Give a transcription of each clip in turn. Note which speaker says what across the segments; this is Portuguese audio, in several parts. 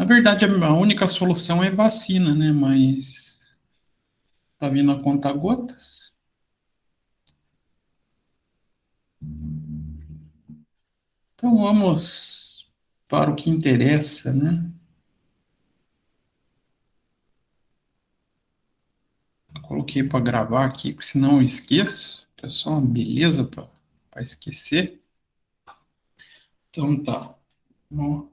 Speaker 1: Na verdade, a única solução é vacina, né? Mas tá vindo a conta gotas. Então vamos para o que interessa, né? Eu coloquei para gravar aqui, porque senão eu esqueço. É só uma beleza para esquecer. Então tá. Ó,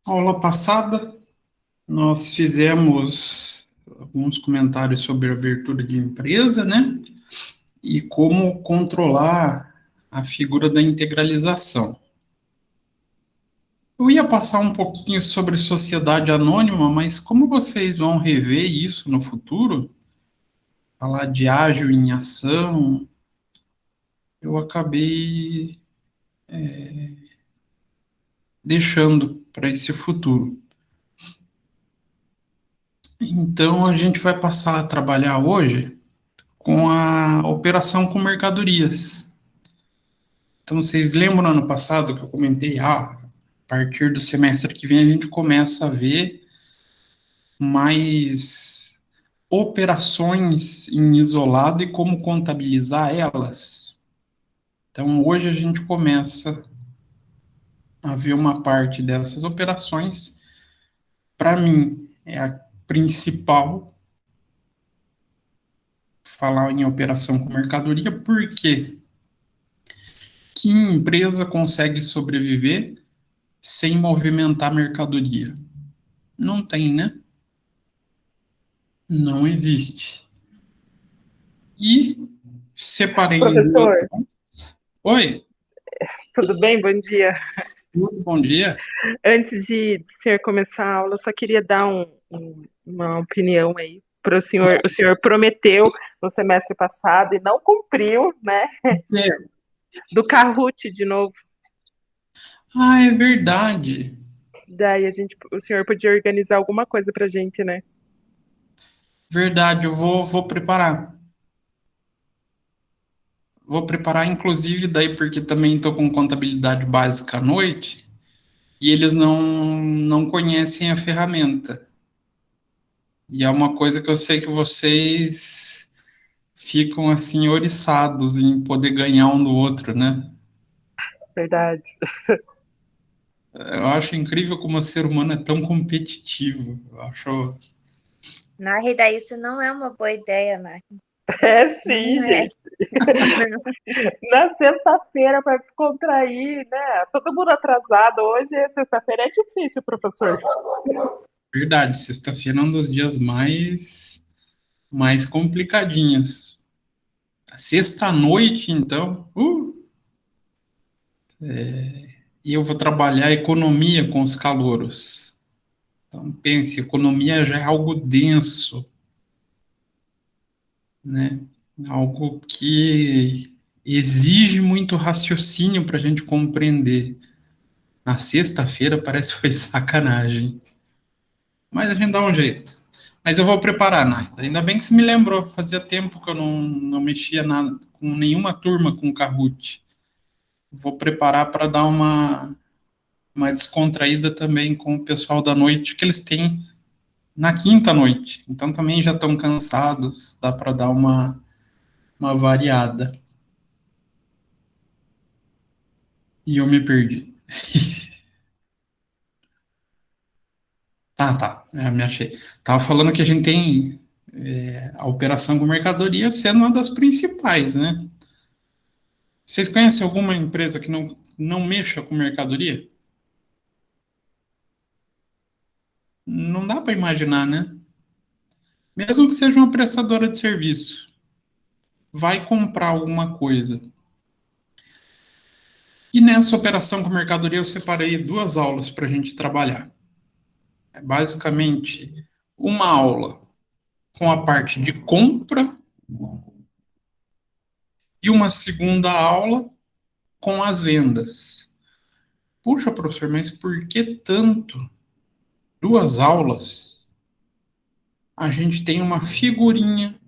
Speaker 1: aula passada, nós fizemos alguns comentários sobre a abertura de empresa, né? E como controlar a figura da integralização. Eu ia passar um pouquinho sobre sociedade anônima, mas como vocês vão rever isso no futuro, falar de ágil em ação, eu acabei deixando para esse futuro. Então, a gente vai passar a trabalhar hoje com a operação com mercadorias. Então, vocês lembram no ano passado que eu comentei, a partir do semestre que vem a gente começa a ver mais operações em isolado e como contabilizar elas. Então, hoje a gente começa a ver uma parte dessas operações. Para mim, é a principal falar em operação com mercadoria, porque que empresa consegue sobreviver sem movimentar mercadoria? Não tem, né? Não existe. E separei em duas.
Speaker 2: Professor,
Speaker 1: Oi,
Speaker 2: tudo bem? Bom dia.
Speaker 1: tudo bom dia.
Speaker 2: Antes de o senhor começar a aula, eu só queria dar uma opinião aí para o senhor. O senhor prometeu no semestre passado e não cumpriu, né?
Speaker 1: É.
Speaker 2: Do Kahoot de novo.
Speaker 1: Ah, é verdade.
Speaker 2: Daí o senhor podia organizar alguma coisa para a gente, né?
Speaker 1: Verdade, eu vou preparar. Vou preparar, inclusive, daí porque também estou com contabilidade básica à noite e eles não conhecem a ferramenta. E é uma coisa que eu sei que vocês ficam assim oriçados em poder ganhar um do outro, né?
Speaker 2: Verdade.
Speaker 1: Eu acho incrível como o ser humano é tão competitivo. Eu acho.
Speaker 3: Na realidade, isso não é uma boa ideia, Mari.
Speaker 2: É sim,
Speaker 3: Não é.
Speaker 2: gente. Na sexta-feira para descontrair, né? Todo mundo atrasado. Hoje, sexta-feira, é difícil, professor.
Speaker 1: Verdade, sexta-feira é um dos dias mais complicadinhos. Sexta-noite, então, e eu vou trabalhar economia com os calouros. Então, pense, economia já é algo denso, né? Algo que exige muito raciocínio para a gente compreender. Na sexta-feira parece que foi sacanagem. Mas a gente dá um jeito. Mas eu vou preparar, né? Ainda bem que você me lembrou. Fazia tempo que eu não mexia nada, com nenhuma turma com Kahoot. Vou preparar para dar uma descontraída também com o pessoal da noite, que eles têm na quinta noite. Então também já estão cansados, dá para dar uma variada. E eu me perdi. Tá. Me achei. Tava falando que a gente tem a operação com mercadoria sendo uma das principais, né? Vocês conhecem alguma empresa que não mexa com mercadoria? Não dá para imaginar, né? Mesmo que seja uma prestadora de serviço, vai comprar alguma coisa. E nessa operação com mercadoria eu separei 2 aulas para a gente trabalhar. É basicamente uma aula com a parte de compra e uma segunda aula com as vendas. Puxa, professor, mas por que tanto? 2 aulas? A gente tem uma figurinha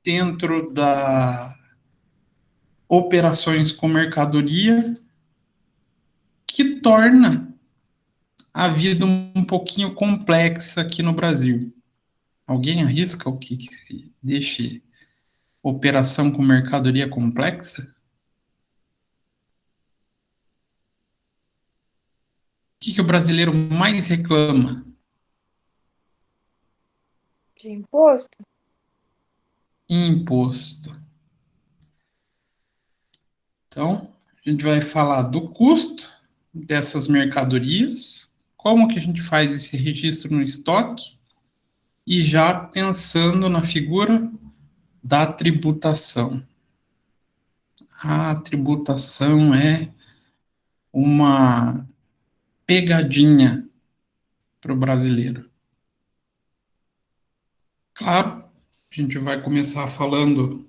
Speaker 1: dentro da operações com mercadoria que torna a vida um pouquinho complexa aqui no Brasil. Alguém arrisca o que se deixe operação com mercadoria complexa? O que o brasileiro mais reclama?
Speaker 3: De imposto?
Speaker 1: Imposto. Então, a gente vai falar do custo dessas mercadorias, como que a gente faz esse registro no estoque, e já pensando na figura da tributação. A tributação é uma pegadinha para o brasileiro. Claro, a gente vai começar falando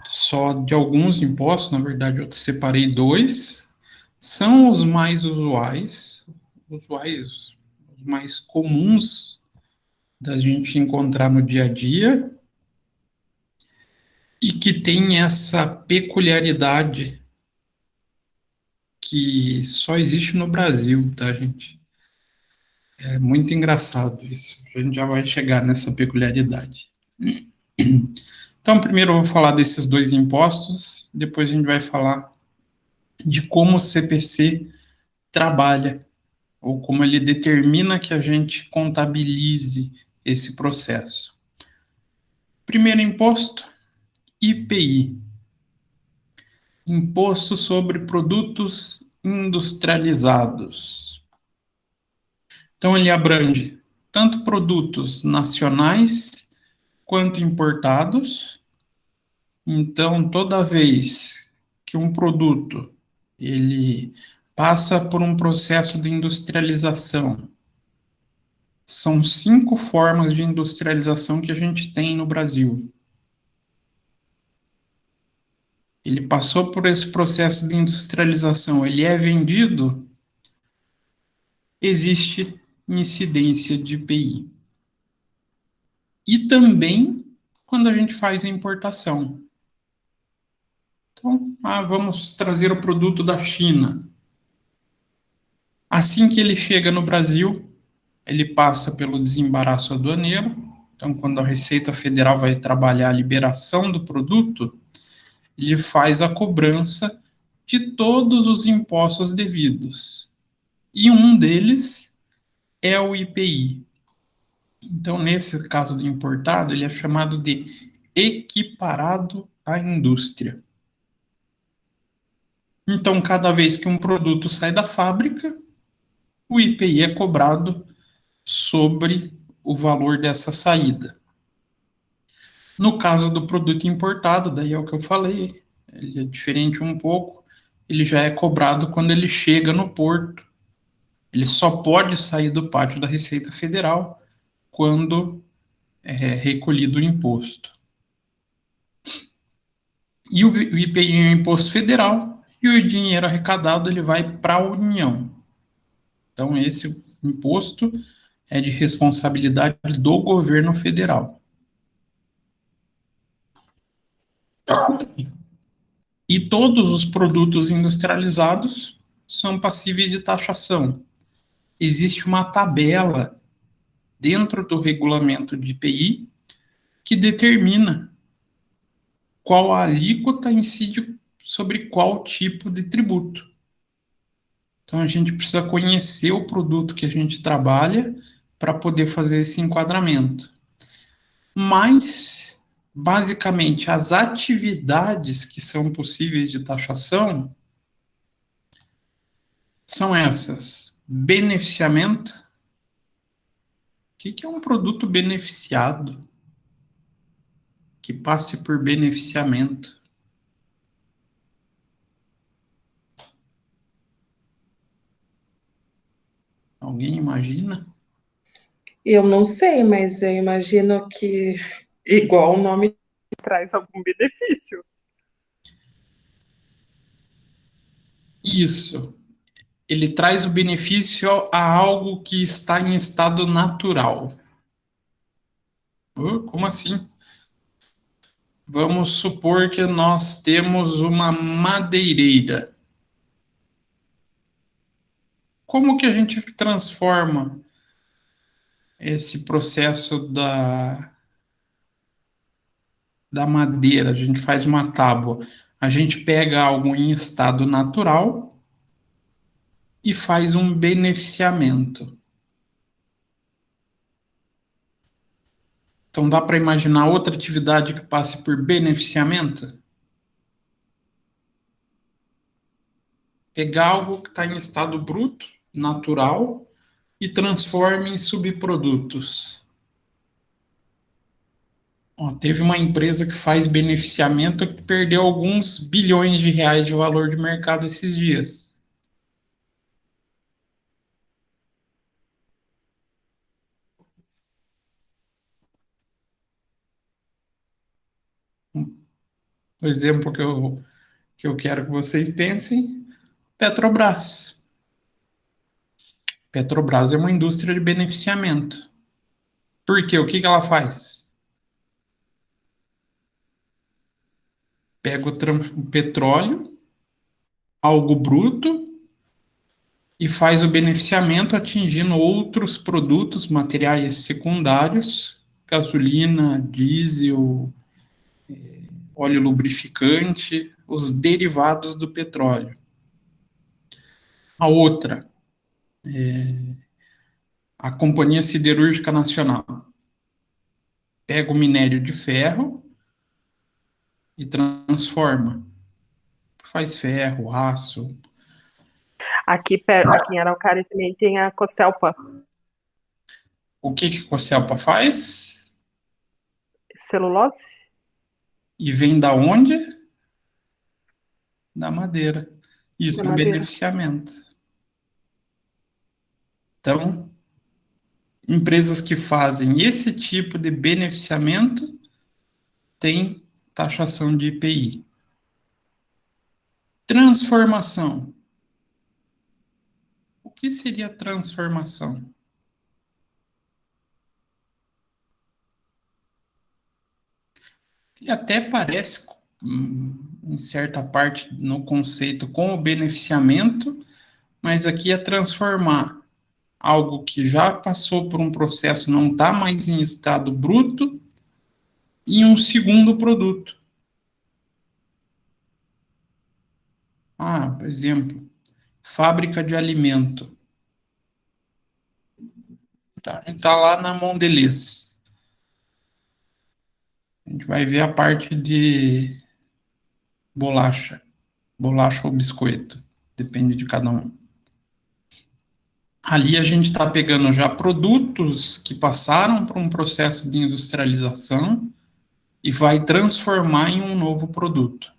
Speaker 1: só de alguns impostos, na verdade eu separei 2, são os mais usuais, os mais comuns da gente encontrar no dia a dia, e que tem essa peculiaridade que só existe no Brasil, tá, gente? É muito engraçado isso. A gente já vai chegar nessa peculiaridade. Então, primeiro eu vou falar desses 2 impostos, depois a gente vai falar de como o CPC trabalha, ou como ele determina que a gente contabilize esse processo. Primeiro imposto, IPI. Imposto sobre Produtos Industrializados. Então, ele abrange tanto produtos nacionais quanto importados. Então, toda vez que um produto ele passa por um processo de industrialização, são 5 formas de industrialização que a gente tem no Brasil. Ele passou por esse processo de industrialização, ele é vendido, existe incidência de IPI. E também quando a gente faz a importação. Então, vamos trazer o produto da China. Assim que ele chega no Brasil, ele passa pelo desembaraço aduaneiro. Então, quando a Receita Federal vai trabalhar a liberação do produto, ele faz a cobrança de todos os impostos devidos. E um deles é o IPI. Então, nesse caso do importado, ele é chamado de equiparado à indústria. Então, cada vez que um produto sai da fábrica, o IPI é cobrado sobre o valor dessa saída. No caso do produto importado, daí é o que eu falei, ele é diferente um pouco, ele já é cobrado quando ele chega no porto. Ele só pode sair do pátio da Receita Federal quando é recolhido o imposto. E o IPI é um imposto federal, e o dinheiro arrecadado ele vai para a União. Então, esse imposto é de responsabilidade do governo federal. E todos os produtos industrializados são passíveis de taxação. Existe uma tabela dentro do regulamento de IPI que determina qual a alíquota incide sobre qual tipo de tributo. Então, a gente precisa conhecer o produto que a gente trabalha para poder fazer esse enquadramento. Mas, basicamente, as atividades que são possíveis de taxação são essas. Beneficiamento. O que é um produto beneficiado? Que passe por beneficiamento. Alguém imagina?
Speaker 2: Eu não sei, mas eu imagino que, igual o nome, traz algum benefício.
Speaker 1: Isso. Ele traz o benefício a algo que está em estado natural. Como assim? Vamos supor que nós temos uma madeireira. Como que a gente transforma esse processo da madeira? A gente faz uma tábua. A gente pega algo em estado natural e faz um beneficiamento. Então dá para imaginar outra atividade que passe por beneficiamento? Pegar algo que está em estado bruto, natural, e transforma em subprodutos. Ó, teve uma empresa que faz beneficiamento que perdeu alguns bilhões de reais de valor de mercado esses dias. O exemplo que eu quero que vocês pensem, Petrobras. Petrobras é uma indústria de beneficiamento. Por quê? O que ela faz? Pega o petróleo, algo bruto, e faz o beneficiamento atingindo outros produtos, materiais secundários, gasolina, diesel, óleo lubrificante, os derivados do petróleo. A outra, a Companhia Siderúrgica Nacional, pega o minério de ferro e transforma. Faz ferro, aço.
Speaker 2: Aqui em Araucária também tem a Cocelpa,
Speaker 1: O que a Cocelpa faz?
Speaker 2: celulose.
Speaker 1: E vem da onde? Da madeira. Isso
Speaker 2: Da
Speaker 1: é um
Speaker 2: madeira.
Speaker 1: beneficiamento. Então, empresas que fazem esse tipo de beneficiamento têm taxação de IPI. Transformação. O que seria transformação? E até parece, em certa parte, no conceito com o beneficiamento, mas aqui é transformar algo que já passou por um processo, não está mais em estado bruto, em um segundo produto. Por exemplo, fábrica de alimento. Tá, a gente está lá na Mondelez. A gente vai ver a parte de bolacha. Bolacha ou biscoito. Depende de cada um. Ali a gente está pegando já produtos que passaram por um processo de industrialização e vai transformar em um novo produto.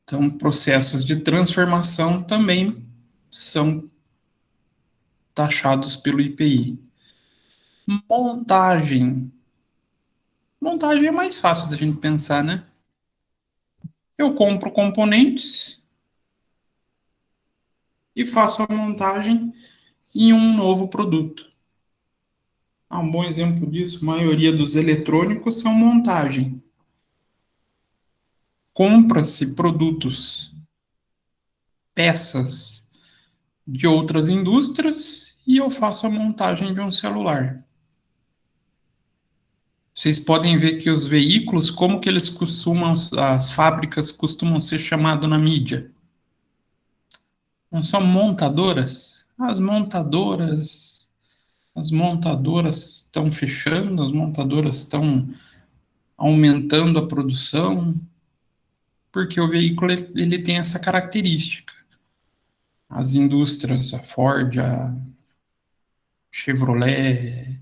Speaker 1: Então, processos de transformação também são taxados pelo IPI. Montagem. Montagem é mais fácil da gente pensar, né? Eu compro componentes e faço a montagem em um novo produto. Um bom exemplo disso, a maioria dos eletrônicos são montagem. Compra-se produtos, peças de outras indústrias e eu faço a montagem de um celular. Vocês podem ver que os veículos, como que eles costumam, as fábricas costumam ser chamadas na mídia. Não são montadoras? As montadoras estão fechando, as montadoras estão aumentando a produção, porque o veículo ele tem essa característica. As indústrias, a Ford, a Chevrolet,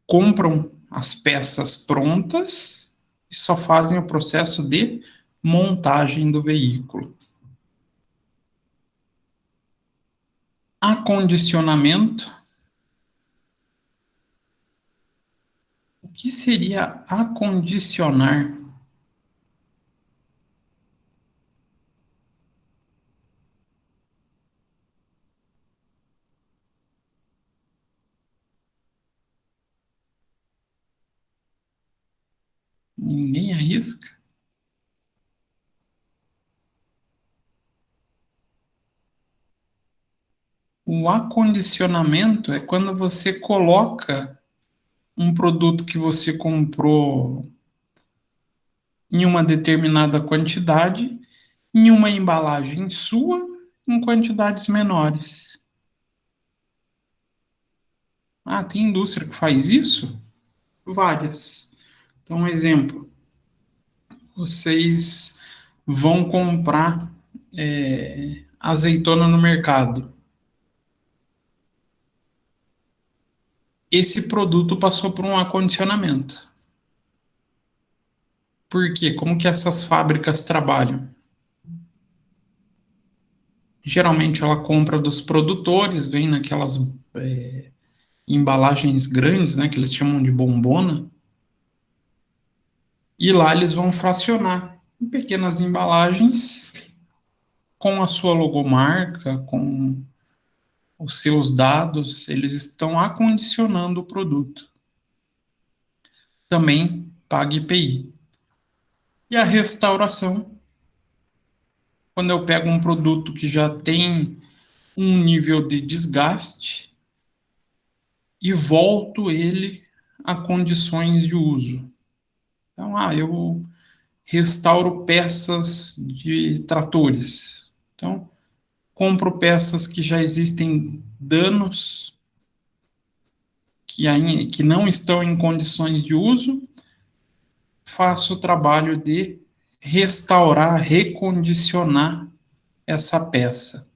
Speaker 1: compram as peças prontas e só fazem o processo de montagem do veículo. Acondicionamento. O que seria acondicionar? Ninguém arrisca? O acondicionamento é quando você coloca um produto que você comprou em uma determinada quantidade em uma embalagem sua em quantidades menores. Ah, tem indústria que faz isso? Várias. Então, um exemplo. Vocês vão comprar azeitona no mercado. Esse produto passou por um acondicionamento. Por quê? Como que essas fábricas trabalham? Geralmente ela compra dos produtores, vem naquelas embalagens grandes, né, que eles chamam de bombona, e lá eles vão fracionar em pequenas embalagens com a sua logomarca, com os seus dados, eles estão acondicionando o produto. Também paga IPI. E a restauração, quando eu pego um produto que já tem um nível de desgaste e volto ele a condições de uso. Então, eu restauro peças de tratores. Então, compro peças que já existem danos, que não estão em condições de uso, faço o trabalho de restaurar, recondicionar essa peça,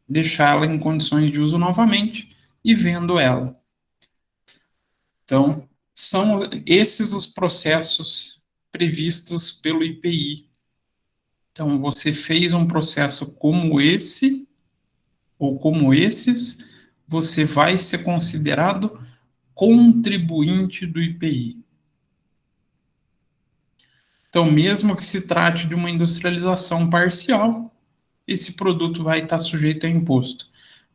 Speaker 1: deixar ela em condições de uso novamente e vendo ela. Então, são esses os processos previstos pelo IPI. Então, você fez um processo como esse, ou como esses, você vai ser considerado contribuinte do IPI. Então, mesmo que se trate de uma industrialização parcial, esse produto vai estar sujeito a imposto.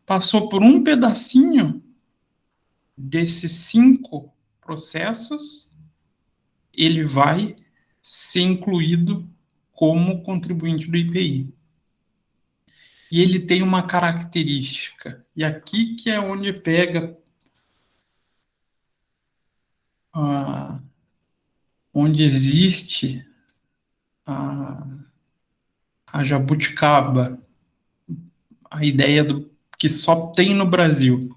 Speaker 1: Passou por um pedacinho desses 5 processos, ele vai ser incluído como contribuinte do IPI. E ele tem uma característica, e aqui que é onde pega onde existe a jabuticaba, a ideia que só tem no Brasil.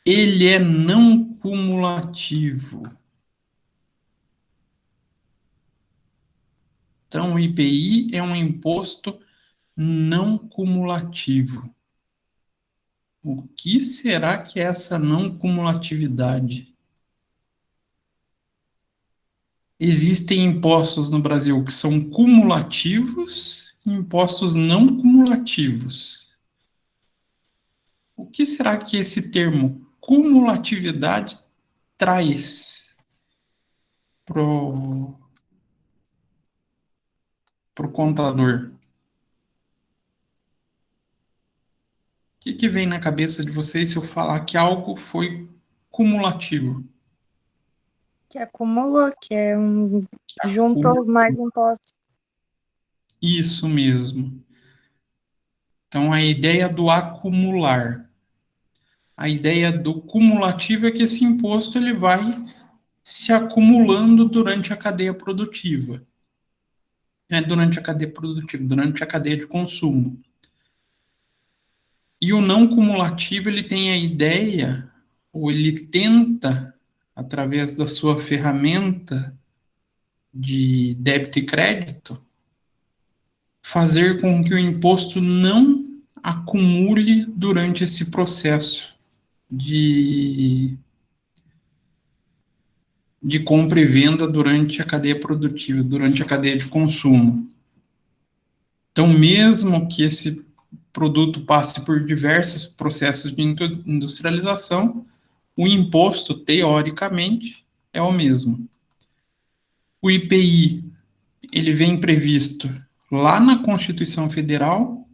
Speaker 1: Ele é não cumulativo. Então, o IPI é um imposto não cumulativo. O que será que é essa não cumulatividade? Existem impostos no Brasil que são cumulativos e impostos não cumulativos. O que será que esse termo cumulatividade traz pro contador? O que vem na cabeça de vocês se eu falar que algo foi cumulativo?
Speaker 3: Que acumulou, que é juntou mais impostos.
Speaker 1: Isso mesmo. Então, a ideia do acumular. A ideia do cumulativo é que esse imposto ele vai se acumulando durante a cadeia produtiva. Durante a cadeia produtiva, durante a cadeia de consumo. E o não cumulativo, ele tem a ideia, ou ele tenta, através da sua ferramenta de débito e crédito, fazer com que o imposto não acumule durante esse processo de de compra e venda durante a cadeia produtiva, durante a cadeia de consumo. Então, mesmo que esse produto passe por diversos processos de industrialização, o imposto, teoricamente, é o mesmo. O IPI, ele vem previsto lá na Constituição Federal,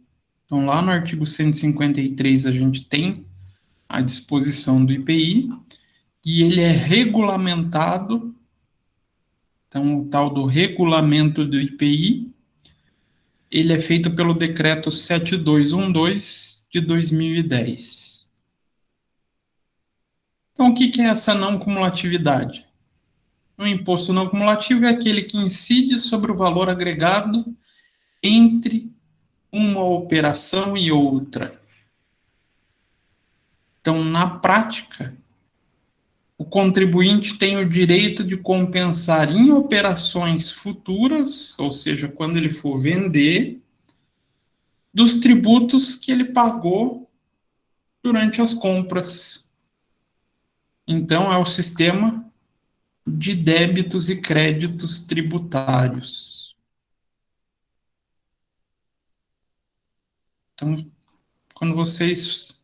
Speaker 1: então lá no artigo 153 a gente tem a disposição do IPI, e ele é regulamentado, então o tal do regulamento do IPI, ele é feito pelo decreto 7212 de 2010. Então, o que é essa não cumulatividade? O imposto não cumulativo é aquele que incide sobre o valor agregado entre uma operação e outra. Então, na prática, o contribuinte tem o direito de compensar em operações futuras, ou seja, quando ele for vender, dos tributos que ele pagou durante as compras. Então, é o sistema de débitos e créditos tributários. Então, quando vocês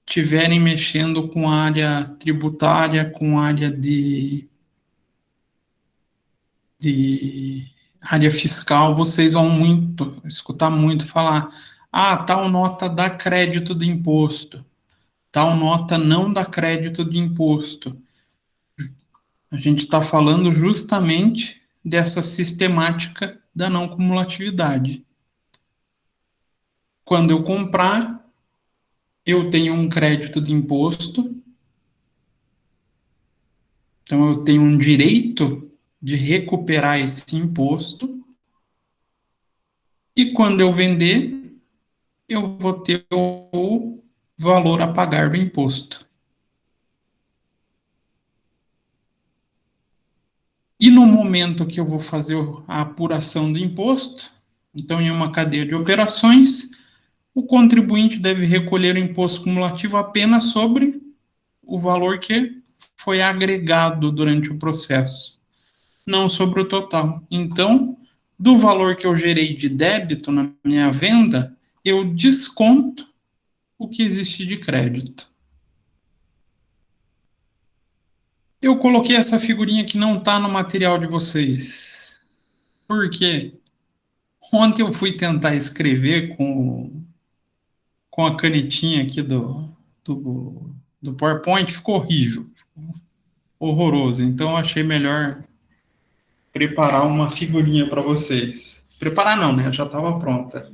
Speaker 1: estiverem mexendo com a área tributária, com a área de área fiscal, vocês vão escutar muito falar, tal nota dá crédito de imposto, tal nota não dá crédito de imposto. A gente está falando justamente dessa sistemática da não cumulatividade. Quando eu comprar, eu tenho um crédito de imposto, então eu tenho um direito de recuperar esse imposto, e quando eu vender, eu vou ter o valor a pagar do imposto. E no momento que eu vou fazer a apuração do imposto, então em uma cadeia de operações, o contribuinte deve recolher o imposto cumulativo apenas sobre o valor que foi agregado durante o processo, não sobre o total. Então, do valor que eu gerei de débito na minha venda, eu desconto o que existe de crédito. Eu coloquei essa figurinha que não está no material de vocês. Por quê? Ontem eu fui tentar escrever com a canetinha aqui do PowerPoint, ficou horrível, horroroso. Então eu achei melhor preparar uma figurinha para vocês. Preparar não, né? Já estava pronta.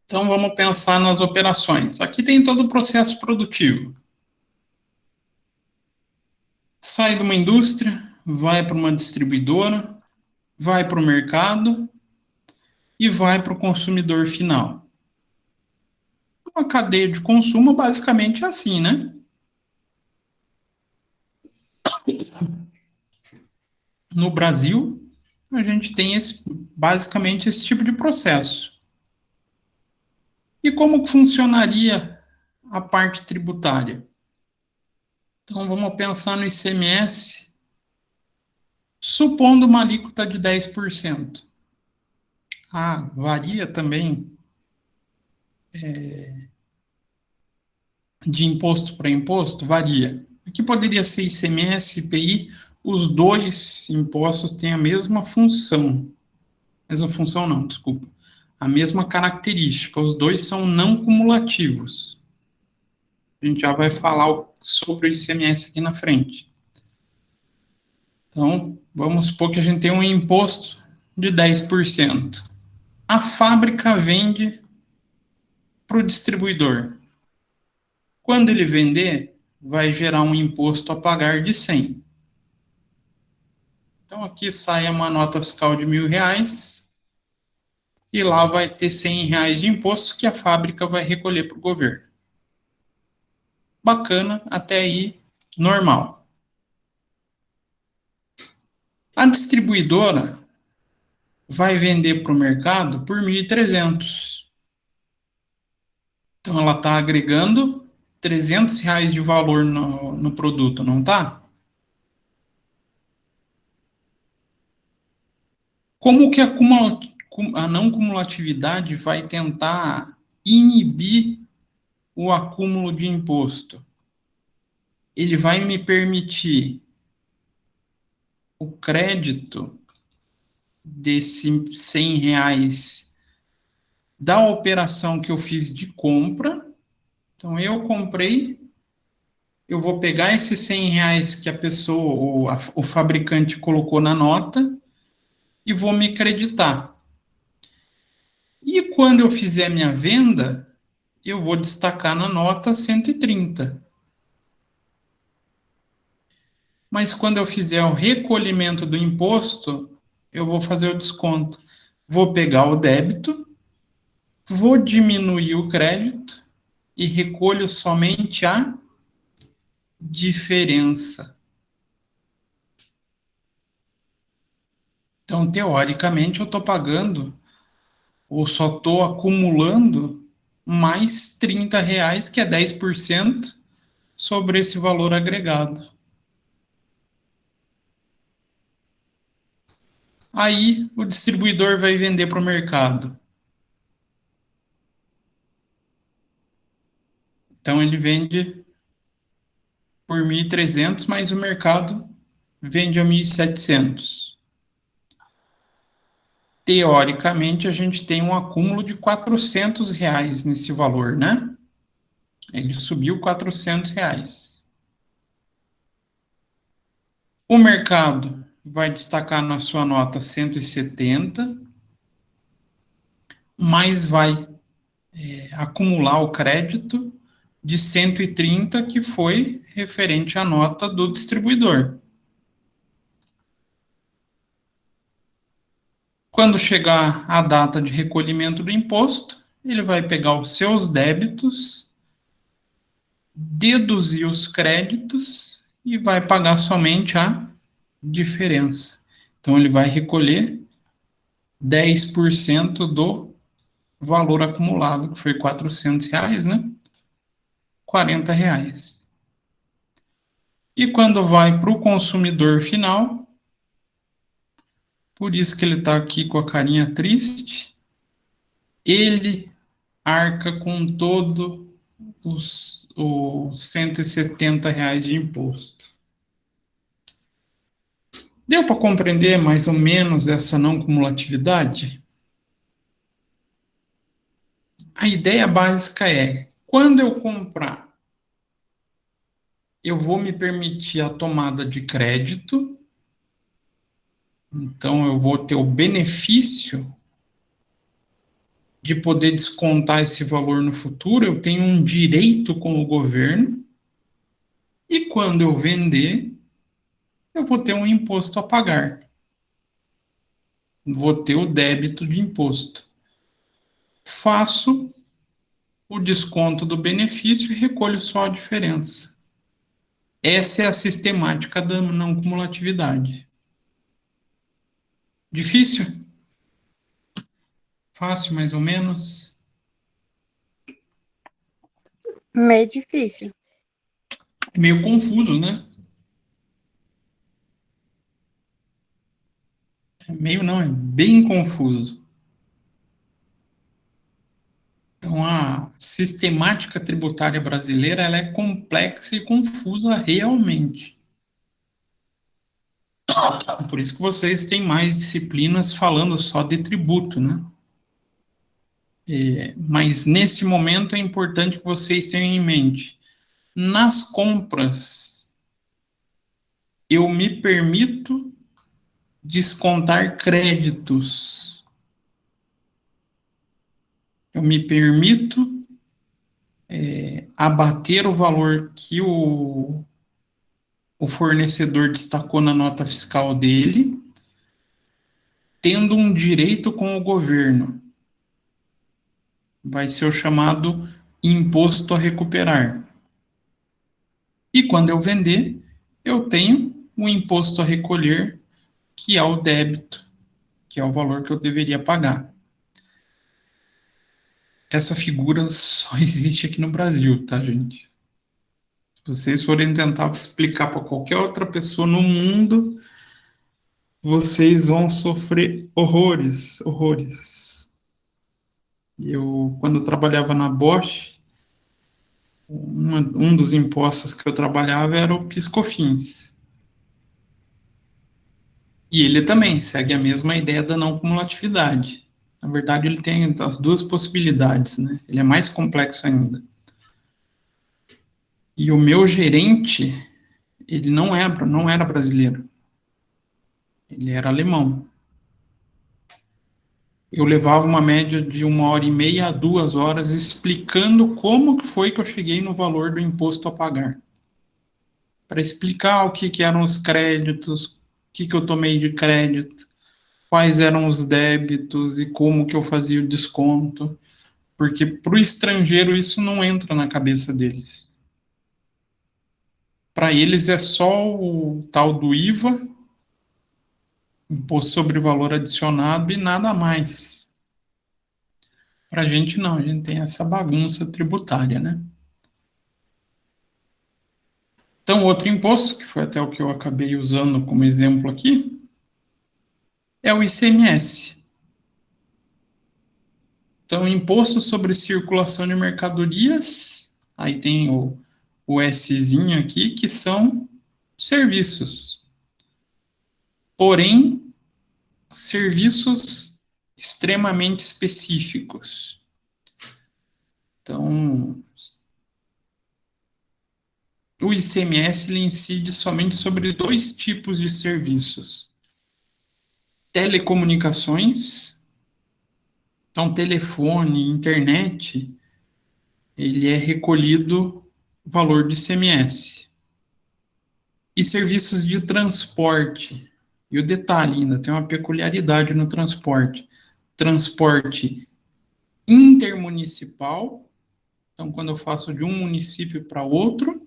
Speaker 1: Então vamos pensar nas operações. Aqui tem todo o processo produtivo. Sai de uma indústria, vai para uma distribuidora, vai para o mercado e vai para o consumidor final. Uma cadeia de consumo basicamente é assim, né? No Brasil, a gente tem basicamente esse tipo de processo. E como que funcionaria a parte tributária? Então, vamos pensar no ICMS, supondo uma alíquota de 10%. Varia também de imposto para imposto? Varia. Aqui poderia ser ICMS, IPI, os dois impostos têm a mesma função. Mesma função não, desculpa. A mesma característica, os dois são não cumulativos. A gente já vai falar sobre o ICMS aqui na frente. Então, vamos supor que a gente tem um imposto de 10%. A fábrica vende para o distribuidor. Quando ele vender, vai gerar um imposto a pagar de 100. Então, aqui sai uma nota fiscal de R$1.000 e lá vai ter R$100 de imposto que a fábrica vai recolher para o governo. Bacana, até aí, normal. A distribuidora vai vender para o mercado por 1.300. Então, ela está agregando R$300 de valor no produto, não está? Como que a não cumulatividade vai tentar inibir o acúmulo de imposto? Ele vai me permitir o crédito desses R$ 100 da operação que eu fiz de compra. Então, eu comprei, eu vou pegar esses R$ 100 que a pessoa, o fabricante colocou na nota e vou me creditar. E quando eu fizer minha venda, eu vou destacar na nota 130. Mas quando eu fizer o recolhimento do imposto, eu vou fazer o desconto. Vou pegar o débito, vou diminuir o crédito e recolho somente a diferença. Então, teoricamente, eu estou pagando, ou só estou acumulando mais R$ 30, que é 10% sobre esse valor agregado. Aí, o distribuidor vai vender para o mercado. Então, ele vende por 1.300, mas o mercado vende a 1.700. Teoricamente, a gente tem um acúmulo de R$ 400 nesse valor, né? Ele subiu R$ 400. O mercado vai destacar na sua nota 170, mas vai acumular o crédito de 130, que foi referente à nota do distribuidor. Quando chegar a data de recolhimento do imposto, ele vai pegar os seus débitos, deduzir os créditos e vai pagar somente a diferença. Então, ele vai recolher 10% do valor acumulado, que foi R$ 400, né? R$ 40. E quando vai para o consumidor final, por isso que ele está aqui com a carinha triste, ele arca com todo os R$ 170 de imposto. Deu para compreender mais ou menos essa não cumulatividade? A ideia básica é, quando eu comprar, eu vou me permitir a tomada de crédito, então eu vou ter o benefício de poder descontar esse valor no futuro, eu tenho um direito com o governo, e quando eu vender, eu vou ter um imposto a pagar. Vou ter o débito de imposto. Faço o desconto do benefício e recolho só a diferença. Essa é a sistemática da não cumulatividade. Difícil? Fácil, mais ou menos?
Speaker 3: Meio difícil.
Speaker 1: Meio confuso, né? Meio não, é bem confuso. Então, a sistemática tributária brasileira ela é complexa e confusa realmente. Por isso que vocês têm mais disciplinas falando só de tributo, né? Mas nesse momento é importante que vocês tenham em mente. Nas compras, eu me permito descontar créditos. Eu me permito abater o valor que o fornecedor destacou na nota fiscal dele, tendo um direito com o governo. Vai ser o chamado imposto a recuperar. E quando eu vender, eu tenho o imposto a recolher, que é o débito, que é o valor que eu deveria pagar. Essa figura só existe aqui no Brasil, tá, gente? Se vocês forem tentar explicar para qualquer outra pessoa no mundo, vocês vão sofrer horrores, horrores. Quando eu trabalhava na Bosch, um dos impostos que eu trabalhava era o PIS/COFINS. E ele também segue a mesma ideia da não cumulatividade. Na verdade, ele tem as duas possibilidades, né? Ele é mais complexo ainda. E o meu gerente, ele não era brasileiro. Ele era alemão. Eu levava uma média de 1h30 a 2 horas explicando como que foi que eu cheguei no valor do imposto a pagar. Para explicar o que eram os créditos, o que eu tomei de crédito, quais eram os débitos e como que eu fazia o desconto. Porque para o estrangeiro isso não entra na cabeça deles. Para eles é só o tal do IVA, Imposto sobre Valor Adicionado, e nada mais. Para a gente não, a gente tem essa bagunça tributária, né? Então, outro imposto, que foi até o que eu acabei usando como exemplo aqui, é o ICMS. Então, Imposto sobre Circulação de Mercadorias, aí tem o Szinho aqui, que são serviços. Porém, serviços extremamente específicos. Então, o ICMS ele incide somente sobre 2 tipos de serviços. Telecomunicações, então telefone, internet, ele é recolhido o valor do ICMS. E serviços de transporte. E o detalhe ainda, tem uma peculiaridade no transporte. Transporte intermunicipal, então quando eu faço de um município para outro,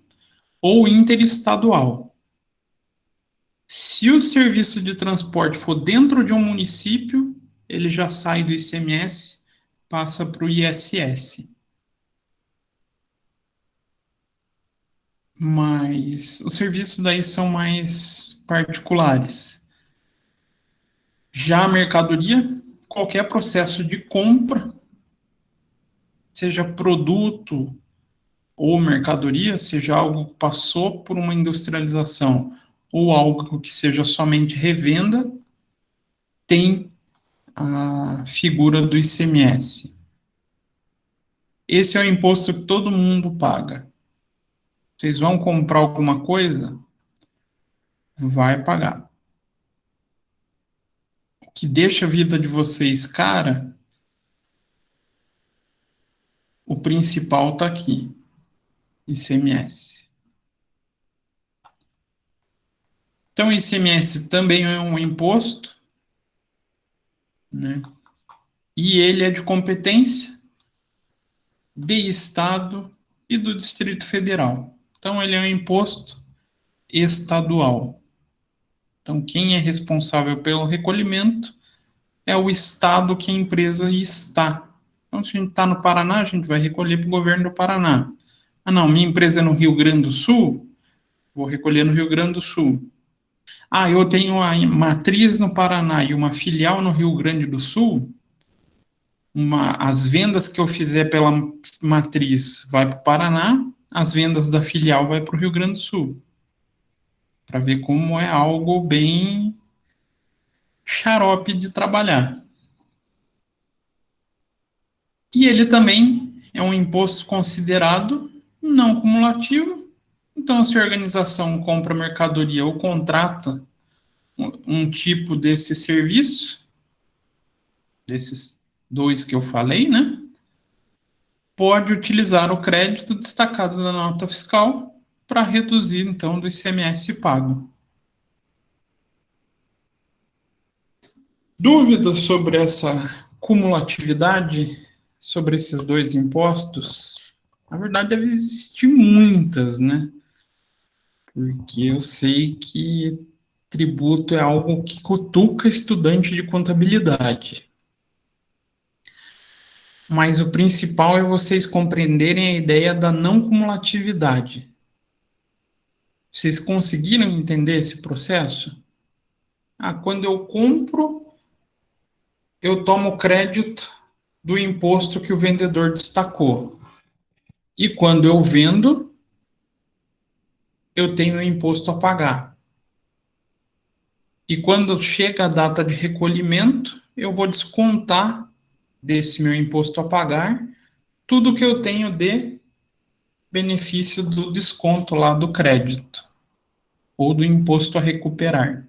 Speaker 1: ou interestadual. Se o serviço de transporte for dentro de um município, ele já sai do ICMS, passa para o ISS. Mas os serviços daí são mais particulares. Já a mercadoria, qualquer processo de compra, seja produto ou mercadoria, seja algo que passou por uma industrialização ou algo que seja somente revenda, tem a figura do ICMS. Esse é o imposto que todo mundo paga. Vocês vão comprar alguma coisa, vai pagar. O que deixa a vida de vocês cara, o principal está aqui, ICMS. Então, o ICMS também é um imposto, né? E ele é de competência de Estado e do Distrito Federal. Então, ele é um imposto estadual. Então, quem é responsável pelo recolhimento é o estado que a empresa está. Então, se a gente está no Paraná, a gente vai recolher para o governo do Paraná. Ah, não, minha empresa é no Rio Grande do Sul, vou recolher no Rio Grande do Sul. Ah, eu tenho a matriz no Paraná e uma filial no Rio Grande do Sul, as vendas que eu fizer pela matriz vai para o Paraná, as vendas da filial vai para o Rio Grande do Sul. Para ver como é algo bem xarope de trabalhar. E ele também é um imposto considerado não cumulativo. Então, se a organização compra mercadoria ou contrata um tipo desse serviço, desses 2 que eu falei, né? Pode utilizar o crédito destacado da nota fiscal para reduzir, então, do ICMS pago. Dúvidas sobre essa cumulatividade, sobre esses 2 impostos? Na verdade, deve existir muitas, né? Porque eu sei que tributo é algo que cutuca estudante de contabilidade. Mas o principal é vocês compreenderem a ideia da não cumulatividade. Vocês conseguiram entender esse processo? Quando eu compro, eu tomo crédito do imposto que o vendedor destacou. E quando eu vendo, eu tenho o imposto a pagar. E quando chega a data de recolhimento, eu vou descontar desse meu imposto a pagar tudo que eu tenho de benefício do desconto lá do crédito ou do imposto a recuperar.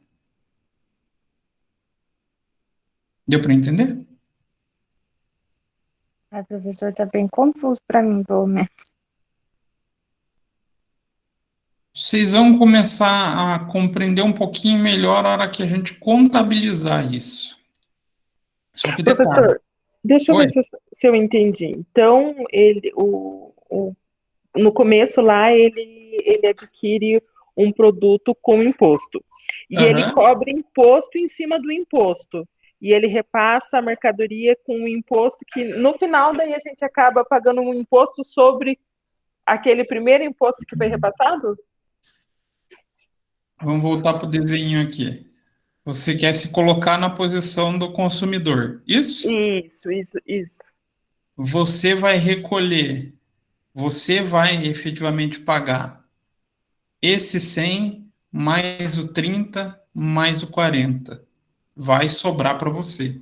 Speaker 1: Deu para entender?
Speaker 3: A professor está bem confuso para mim, pelo menos.
Speaker 1: Vocês vão começar a compreender um pouquinho melhor a hora que a gente contabilizar isso. Só que detalhe.
Speaker 2: Professor, deixa eu
Speaker 1: Oi.
Speaker 2: ver se eu entendi. Então, no começo lá, ele adquire um produto com imposto. E ele
Speaker 1: Aham.
Speaker 2: cobra imposto em cima do imposto. E ele repassa a mercadoria com um imposto que, no final, daí a gente acaba pagando um imposto sobre aquele primeiro imposto que foi repassado?
Speaker 1: Vamos voltar para o desenho aqui. Você quer se colocar na posição do consumidor. Isso?
Speaker 2: Isso.
Speaker 1: Você vai recolher, você vai efetivamente pagar esse 100 mais o 30 mais o 40. Vai sobrar para você.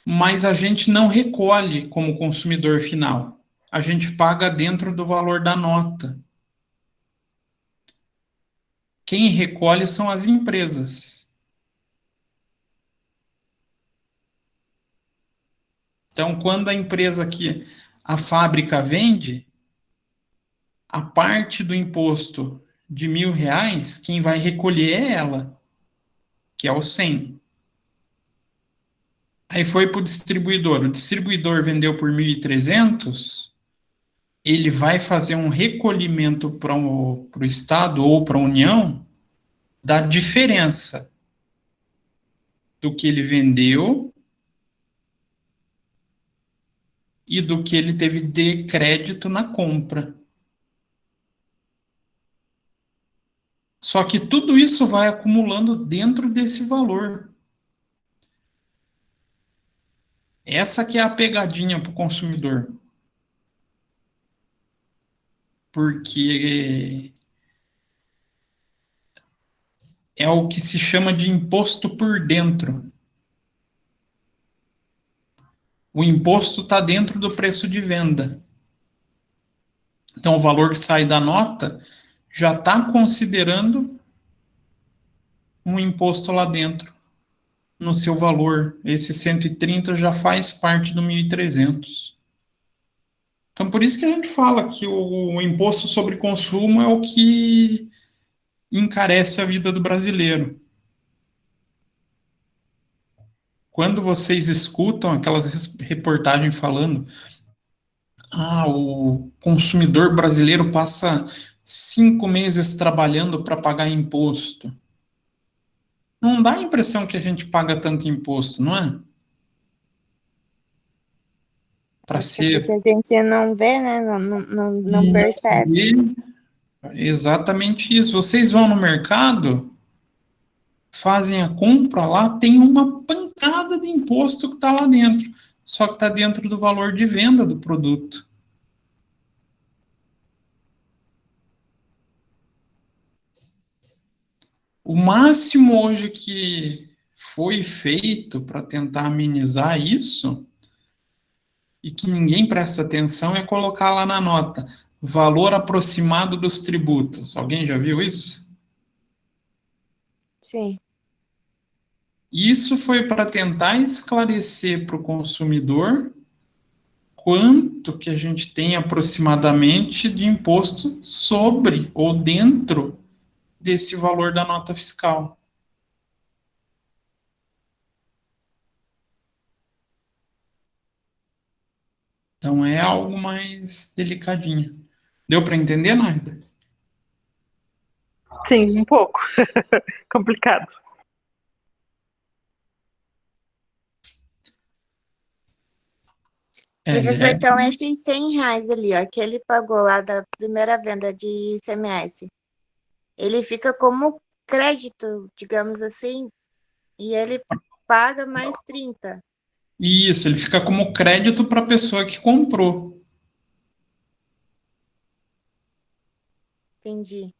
Speaker 1: Mas a gente não recolhe como consumidor final. A gente paga dentro do valor da nota. Quem recolhe são as empresas. Então, quando a empresa aqui, a fábrica vende, a parte do imposto de R$ 1.000, quem vai recolher é ela, que é o 100. Aí foi para o distribuidor vendeu por 1.300, ele vai fazer um recolhimento para o Estado ou para a União da diferença do que ele vendeu e do que ele teve de crédito na compra. Só que tudo isso vai acumulando dentro desse valor. Essa que é a pegadinha para o consumidor. Porque é o que se chama de imposto por dentro. O imposto está dentro do preço de venda. Então, o valor que sai da nota já está considerando um imposto lá dentro, no seu valor. Esse 130 já faz parte do 1.300. Então, por isso que a gente fala que o imposto sobre consumo é o que encarece a vida do brasileiro. Quando vocês escutam aquelas reportagens falando, o consumidor brasileiro passa 5 meses trabalhando para pagar imposto. Não dá a impressão que a gente paga tanto imposto, não é? Para
Speaker 3: Porque
Speaker 1: ser
Speaker 3: a gente não vê, né? Não percebe.
Speaker 1: exatamente isso. Vocês vão no mercado, fazem a compra lá, tem uma pancada de imposto que está lá dentro, só que está dentro do valor de venda do produto. O máximo hoje que foi feito para tentar amenizar isso, e que ninguém presta atenção, é colocar lá na nota valor aproximado dos tributos. Alguém já viu isso?
Speaker 3: Sim.
Speaker 1: Isso foi para tentar esclarecer para o consumidor quanto que a gente tem aproximadamente de imposto sobre ou dentro desse valor da nota fiscal. Então é algo mais delicadinho. Deu para entender, Naida?
Speaker 2: Sim, um pouco. Complicado.
Speaker 3: Professor,
Speaker 1: É,
Speaker 3: então esses R$ 100 ali, ó, que ele pagou lá da primeira venda de ICMS, ele fica como crédito, digamos assim, e ele paga mais 30.
Speaker 1: Isso, ele fica como crédito para a pessoa que comprou.
Speaker 3: Entendi.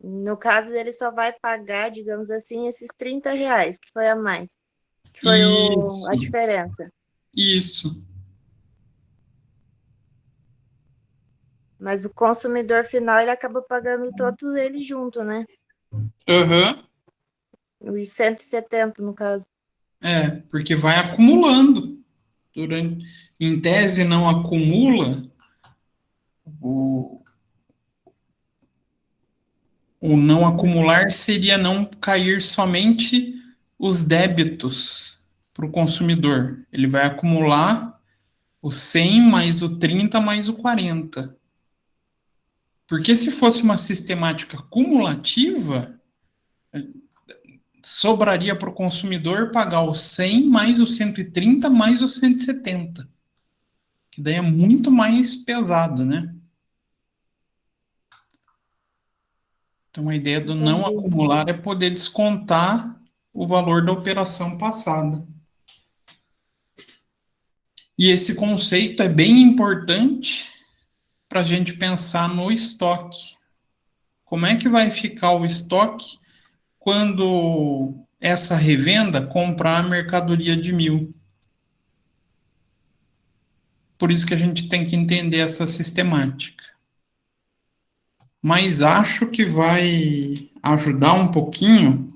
Speaker 3: No caso, ele só vai pagar, digamos assim, esses R$ 30, que foi a mais, que foi a
Speaker 1: Isso,
Speaker 3: diferença.
Speaker 1: isso.
Speaker 3: Mas o consumidor final, ele acaba pagando todos eles junto, né?
Speaker 1: Aham.
Speaker 3: Os 170, no caso.
Speaker 1: É, porque vai acumulando. Durante, em tese, não acumula. O, o não acumular seria não cair somente os débitos para o consumidor. Ele vai acumular o 100 mais o 30 mais o 40. Porque se fosse uma sistemática cumulativa, sobraria para o consumidor pagar o 100 mais o 130 mais o 170, que daí é muito mais pesado, né? Então a ideia do não
Speaker 3: Entendi.
Speaker 1: acumular é poder descontar o valor da operação passada. E esse conceito é bem importante para a gente pensar no estoque. Como é que vai ficar o estoque quando essa revenda comprar a mercadoria de 1.000? Por isso que a gente tem que entender essa sistemática. Mas acho que vai ajudar um pouquinho.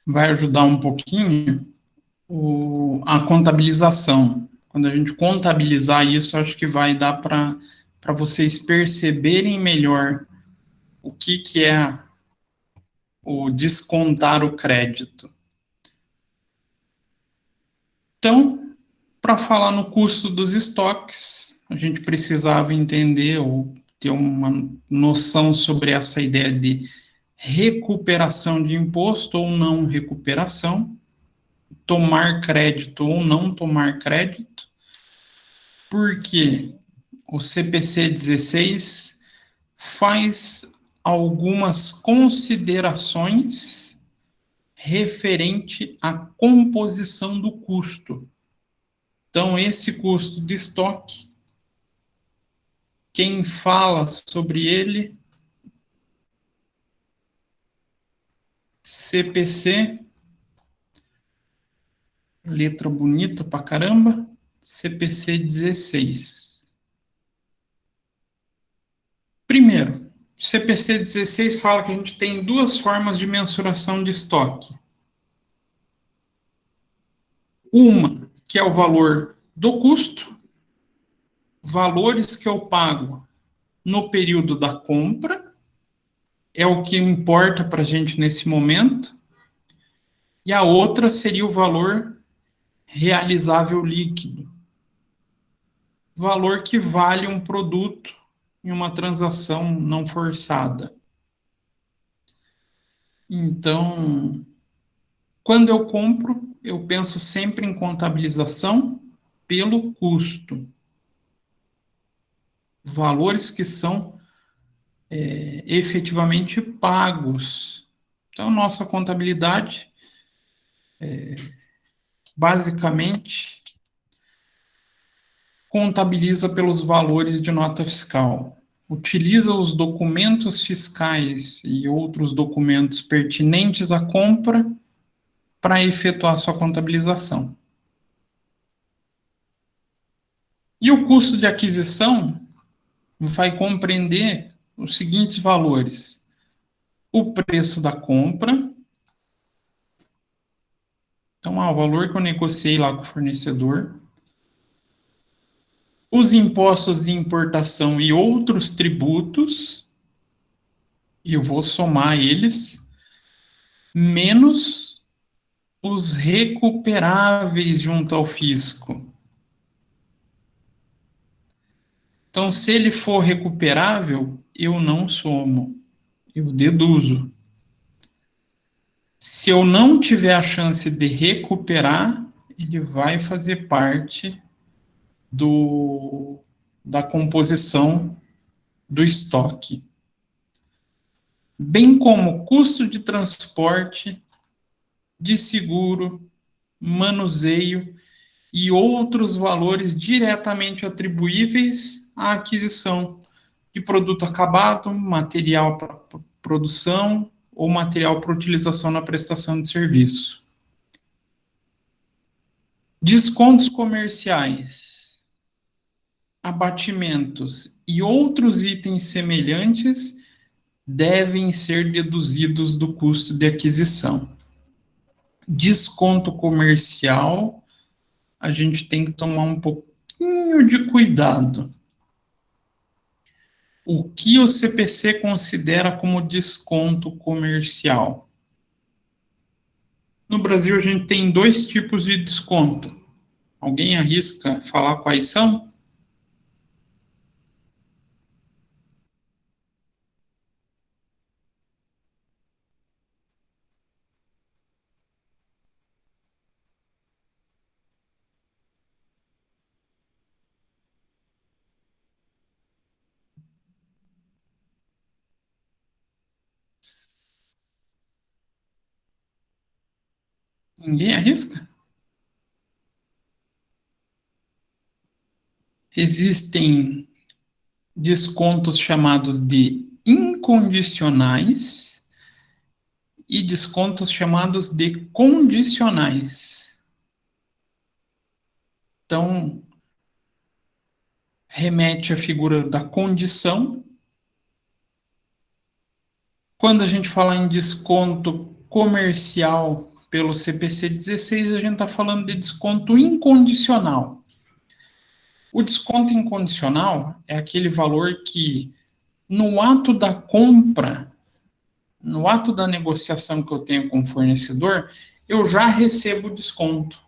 Speaker 1: Vai ajudar um pouquinho a contabilização. Quando a gente contabilizar isso, acho que vai dar para vocês perceberem melhor o que é o descontar o crédito. Então, para falar no custo dos estoques, a gente precisava entender ou ter uma noção sobre essa ideia de recuperação de imposto ou não recuperação, tomar crédito ou não tomar crédito, porque o CPC 16 faz algumas considerações referente à composição do custo. Então, esse custo de estoque, quem fala sobre ele, CPC, letra bonita pra caramba, CPC 16. Primeiro, CPC 16 fala que a gente tem duas formas de mensuração de estoque. Uma, que é o valor do custo, valores que eu pago no período da compra, é o que importa para a gente nesse momento. E a outra seria o valor realizável líquido, valor que vale um produto em uma transação não forçada. Então, quando eu compro, eu penso sempre em contabilização pelo custo. Valores que são efetivamente pagos. Então, nossa contabilidade, basicamente, contabiliza pelos valores de nota fiscal. Utiliza os documentos fiscais e outros documentos pertinentes à compra para efetuar sua contabilização. E o custo de aquisição vai compreender os seguintes valores: o preço da compra, então, o valor que eu negociei lá com o fornecedor, os impostos de importação e outros tributos, e eu vou somar eles, menos os recuperáveis junto ao fisco. Então, se ele for recuperável, eu não somo, eu deduzo. Se eu não tiver a chance de recuperar, ele vai fazer parte da composição do estoque. Bem como custo de transporte, de seguro, manuseio e outros valores diretamente atribuíveis à aquisição de produto acabado, material para produção ou material para utilização na prestação de serviço. Descontos comerciais, abatimentos e outros itens semelhantes devem ser deduzidos do custo de aquisição. Desconto comercial, a gente tem que tomar um pouquinho de cuidado. O que o CPC considera como desconto comercial? No Brasil, a gente tem 2 tipos de desconto. Alguém arrisca falar quais são? Ninguém arrisca? Existem descontos chamados de incondicionais e descontos chamados de condicionais. Então, remete à figura da condição. Quando a gente fala em desconto comercial pelo CPC 16, a gente está falando de desconto incondicional. O desconto incondicional é aquele valor que, no ato da compra, no ato da negociação que eu tenho com o fornecedor, eu já recebo desconto.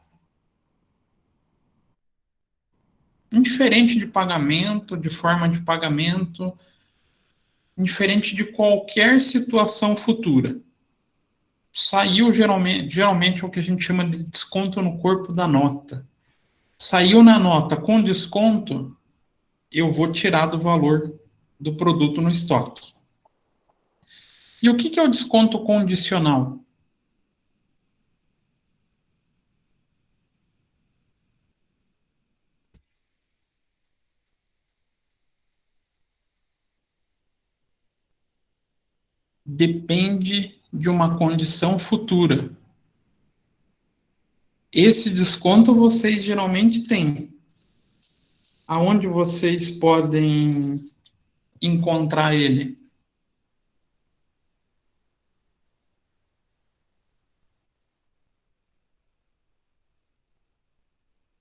Speaker 1: Indiferente de pagamento, de forma de pagamento, indiferente de qualquer situação futura. Saiu geralmente é o que a gente chama de desconto no corpo da nota. Saiu na nota com desconto, eu vou tirar do valor do produto no estoque. E o que é o desconto condicional? Depende de uma condição futura. Esse desconto vocês geralmente têm. Aonde vocês podem encontrar ele?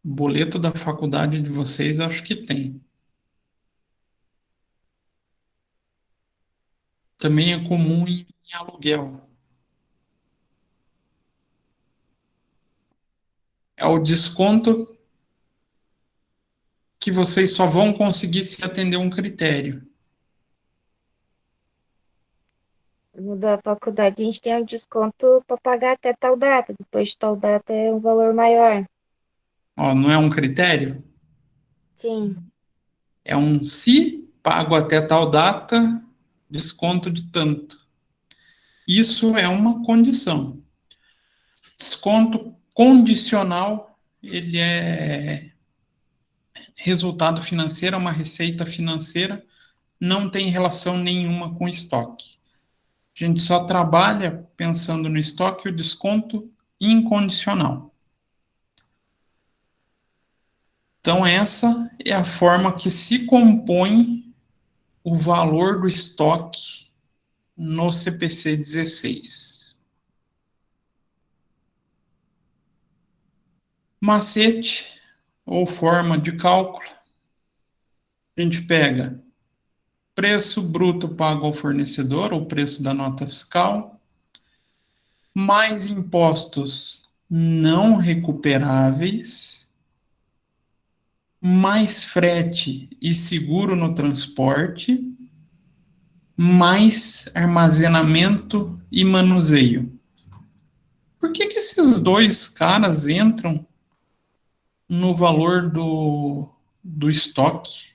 Speaker 1: Boleto da faculdade de vocês, acho que tem. Também é comum em aluguel. É o desconto que vocês só vão conseguir se atender um critério.
Speaker 3: No da faculdade, a gente tem um desconto para pagar até tal data. Depois de tal data é um valor maior.
Speaker 1: Ó, não é um critério?
Speaker 3: Sim.
Speaker 1: É um se pago até tal data, desconto de tanto. Isso é uma condição. Desconto condicional, ele é resultado financeiro, é uma receita financeira, não tem relação nenhuma com estoque. A gente só trabalha pensando no estoque e o desconto incondicional. Então, essa é a forma que se compõe o valor do estoque no CPC 16. Macete ou forma de cálculo. A gente pega preço bruto pago ao fornecedor, ou preço da nota fiscal, mais impostos não recuperáveis, mais frete e seguro no transporte, mais armazenamento e manuseio. Por que que esses dois caras entram no valor do estoque?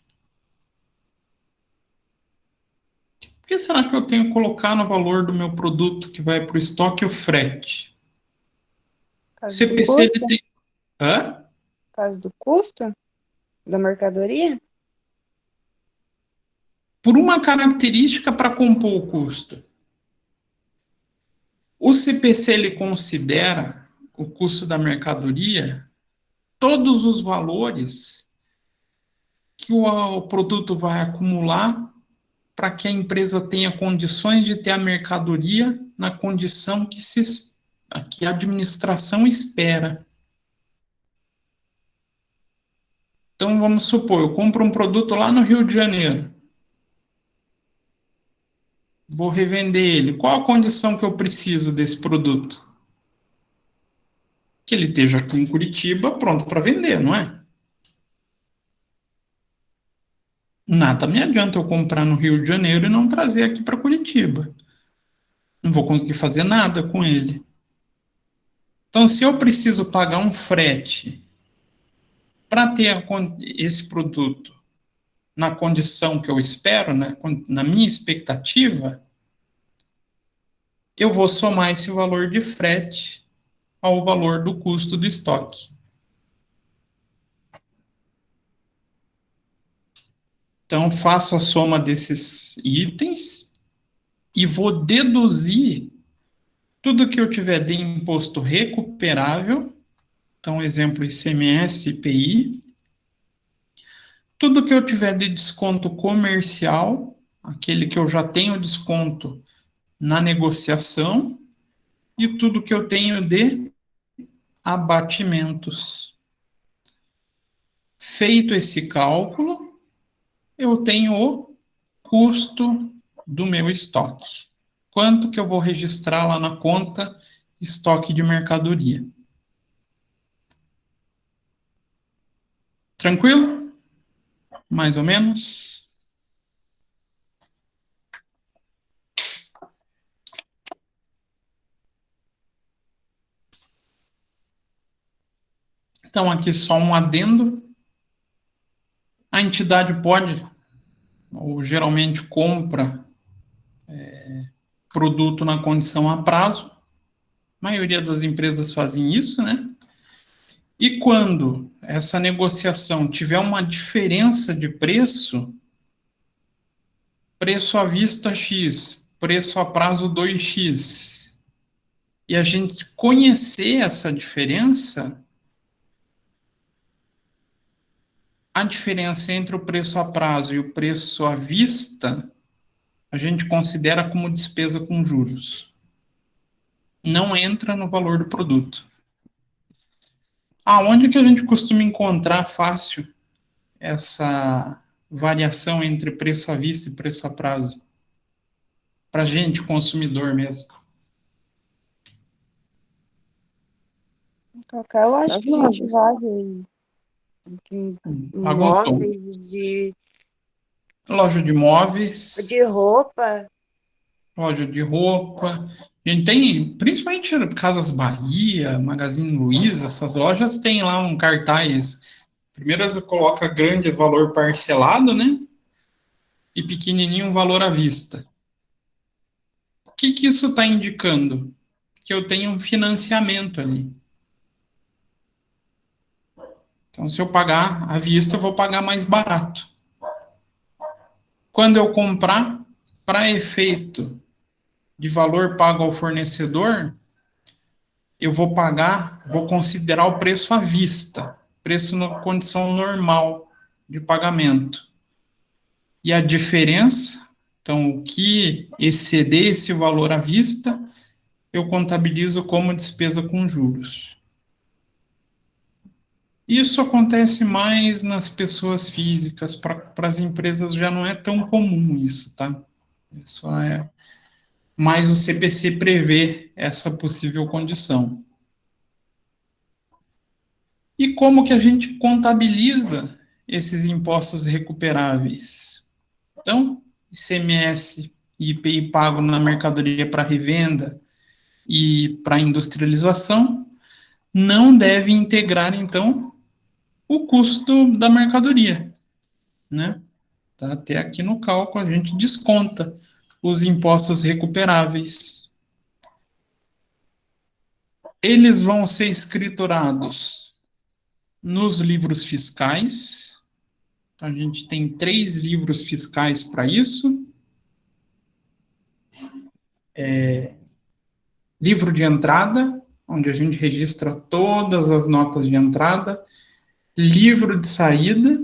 Speaker 1: Por que será que eu tenho que colocar no valor do meu produto que vai para o estoque o frete?
Speaker 3: Por causa do
Speaker 1: CPC ele
Speaker 3: custo?
Speaker 1: tem... Hã?
Speaker 3: Por causa do custo da mercadoria?
Speaker 1: Por uma característica para compor o custo. O CPC ele considera o custo da mercadoria todos os valores que o produto vai acumular para que a empresa tenha condições de ter a mercadoria na condição que a administração espera. Então, vamos supor, eu compro um produto lá no Rio de Janeiro, vou revender ele. Qual a condição que eu preciso desse produto? Que ele esteja aqui em Curitiba pronto para vender, não é? Nada me adianta eu comprar no Rio de Janeiro e não trazer aqui para Curitiba. Não vou conseguir fazer nada com ele. Então, se eu preciso pagar um frete para ter esse produto na condição que eu espero, né, na minha expectativa, eu vou somar esse valor de frete ao valor do custo do estoque. Então, faço a soma desses itens e vou deduzir tudo que eu tiver de imposto recuperável, então, exemplo, ICMS, IPI, tudo que eu tiver de desconto comercial, aquele que eu já tenho desconto na negociação, e tudo que eu tenho de abatimentos. Feito esse cálculo, eu tenho o custo do meu estoque. Quanto que eu vou registrar lá na conta estoque de mercadoria. Tranquilo? Mais ou menos? Então, aqui só um adendo. A entidade pode, ou geralmente compra, produto na condição a prazo. A maioria das empresas fazem isso, né? E quando essa negociação tiver uma diferença de preço, preço à vista X, preço a prazo 2x, e a gente conhecer essa diferença, a diferença entre o preço a prazo e o preço à vista, a gente considera como despesa com juros. Não entra no valor do produto. Aonde que a gente costuma encontrar fácil essa variação entre preço à vista e preço a prazo? Para a gente, consumidor mesmo.
Speaker 3: Qualquer loja
Speaker 2: Nas
Speaker 3: que a gente
Speaker 2: lojas.
Speaker 3: vai de
Speaker 1: Bagunçou.
Speaker 3: móveis,
Speaker 1: Loja de móveis,
Speaker 3: de roupa.
Speaker 1: loja de roupa. A gente tem, principalmente Casas Bahia, Magazine Luiza, essas lojas têm lá um cartaz. Primeiro você coloca grande valor parcelado, né? E pequenininho valor à vista. O que que isso está indicando? Que eu tenho um financiamento ali. Então, se eu pagar à vista, eu vou pagar mais barato. Quando eu comprar, para efeito de valor pago ao fornecedor, eu vou pagar, vou considerar o preço à vista, preço na condição normal de pagamento. E a diferença, então, o que exceder esse valor à vista, eu contabilizo como despesa com juros. Isso acontece mais nas pessoas físicas, para as empresas já não é tão comum isso, tá? Isso é, mas o CPC prevê essa possível condição. E como que a gente contabiliza esses impostos recuperáveis? Então, ICMS e IPI pago na mercadoria para revenda e para industrialização não deve integrar, então, o custo da mercadoria, né? Tá? Até aqui no cálculo a gente desconta os impostos recuperáveis. Eles vão ser escriturados nos livros fiscais. A gente tem 3 livros fiscais para isso. Livro de entrada, onde a gente registra todas as notas de entrada. Livro de saída,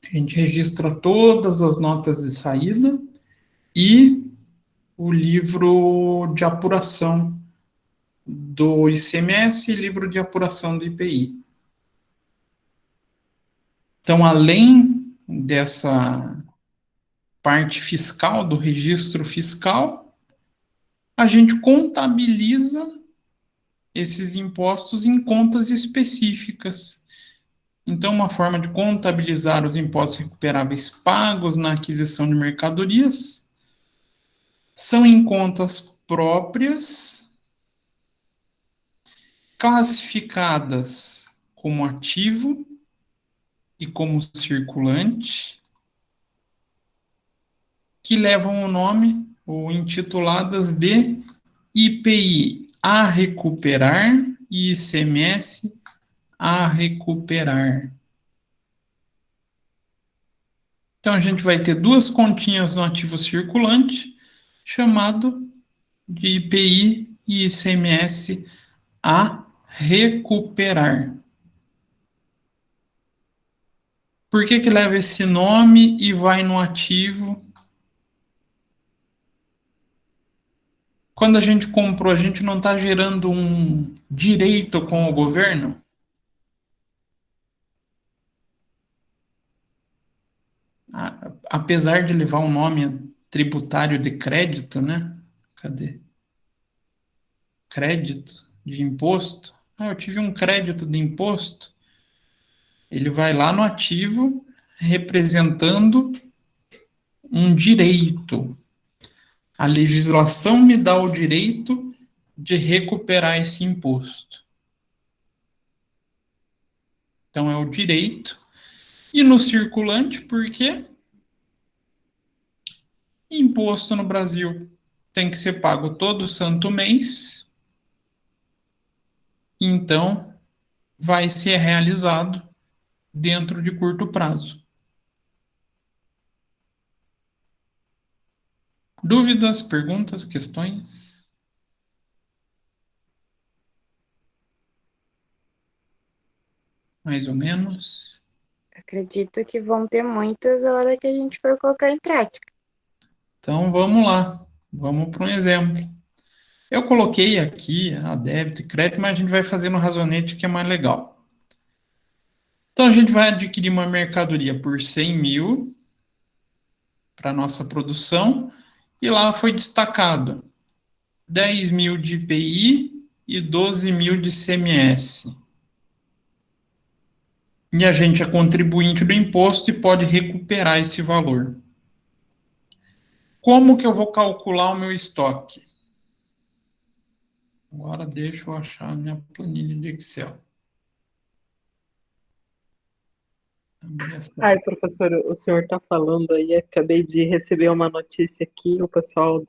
Speaker 1: a gente registra todas as notas de saída. E o livro de apuração do ICMS e livro de apuração do IPI. Então, além dessa parte fiscal, do registro fiscal, a gente contabiliza esses impostos em contas específicas. Então, uma forma de contabilizar os impostos recuperáveis pagos na aquisição de mercadorias são em contas próprias, classificadas como ativo e como circulante, que levam o nome ou intituladas de IPI a recuperar e ICMS a recuperar. Então, a gente vai ter 2 continhas no ativo circulante, chamado de IPI e ICMS a recuperar. Por que leva esse nome e vai no ativo? Quando a gente comprou, a gente não está gerando um direito com o governo? Apesar de levar o nome tributário de crédito, né? Cadê? Crédito de imposto. Eu tive um crédito de imposto. Ele vai lá no ativo representando um direito. A legislação me dá o direito de recuperar esse imposto. Então, é o direito. E no circulante, por quê? Imposto no Brasil tem que ser pago todo santo mês. Então, vai ser realizado dentro de curto prazo. Dúvidas, perguntas, questões? Mais ou menos.
Speaker 3: Acredito que vão ter muitas a hora que a gente for colocar em prática.
Speaker 1: Então, vamos lá. Vamos para um exemplo. Eu coloquei aqui a débito e crédito, mas a gente vai fazer no razonete que é mais legal. Então, a gente vai adquirir uma mercadoria por 100 mil para nossa produção, e lá foi destacado 10 mil de IPI e 12 mil de ICMS. E a gente é contribuinte do imposto e pode recuperar esse valor. Como que eu vou calcular o meu estoque? Agora deixa eu achar a minha planilha de Excel.
Speaker 2: Ai, professor, o senhor está falando aí, acabei de receber uma notícia aqui, o pessoal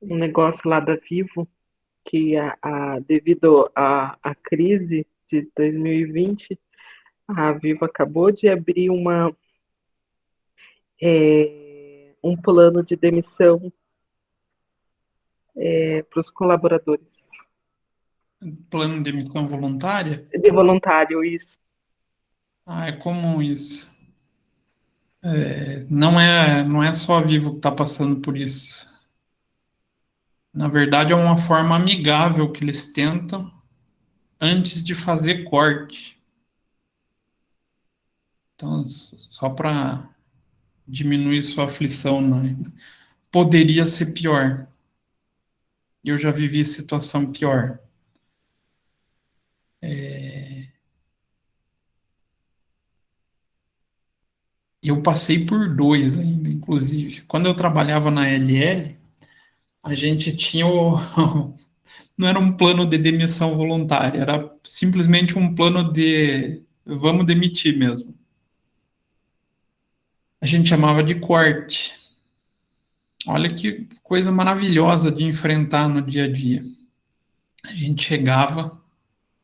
Speaker 2: um negócio lá da Vivo, que devido à crise de 2020, a Vivo acabou de abrir um plano de demissão para os colaboradores.
Speaker 1: Plano de demissão voluntária?
Speaker 2: De voluntário, isso.
Speaker 1: É comum isso. Não é só a Vivo que está passando por isso. Na verdade, é uma forma amigável que eles tentam antes de fazer corte. Então, só para diminuir sua aflição, né? Poderia ser pior. Eu já vivi situação pior. Eu passei por dois ainda, inclusive. Quando eu trabalhava na LL, a gente tinha o... Não era um plano de demissão voluntária, era simplesmente um plano de vamos demitir mesmo. A gente chamava de corte. Olha que coisa maravilhosa de enfrentar no dia a dia. A gente chegava,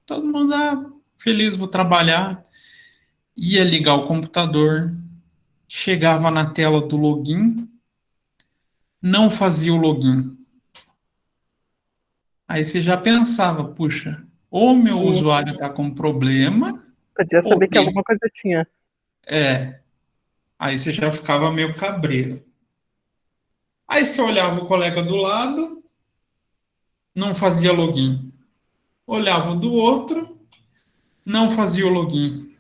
Speaker 1: todo mundo feliz, vou trabalhar, ia ligar o computador, chegava na tela do login, não fazia o login. Aí você já pensava, puxa, ou meu usuário está com problema,
Speaker 2: Podia
Speaker 1: ou
Speaker 2: saber que
Speaker 1: tem.
Speaker 2: alguma coisa tinha.
Speaker 1: Aí você já ficava meio cabreiro. Aí você olhava o colega do lado, não fazia login. Olhava o do outro, não fazia o login.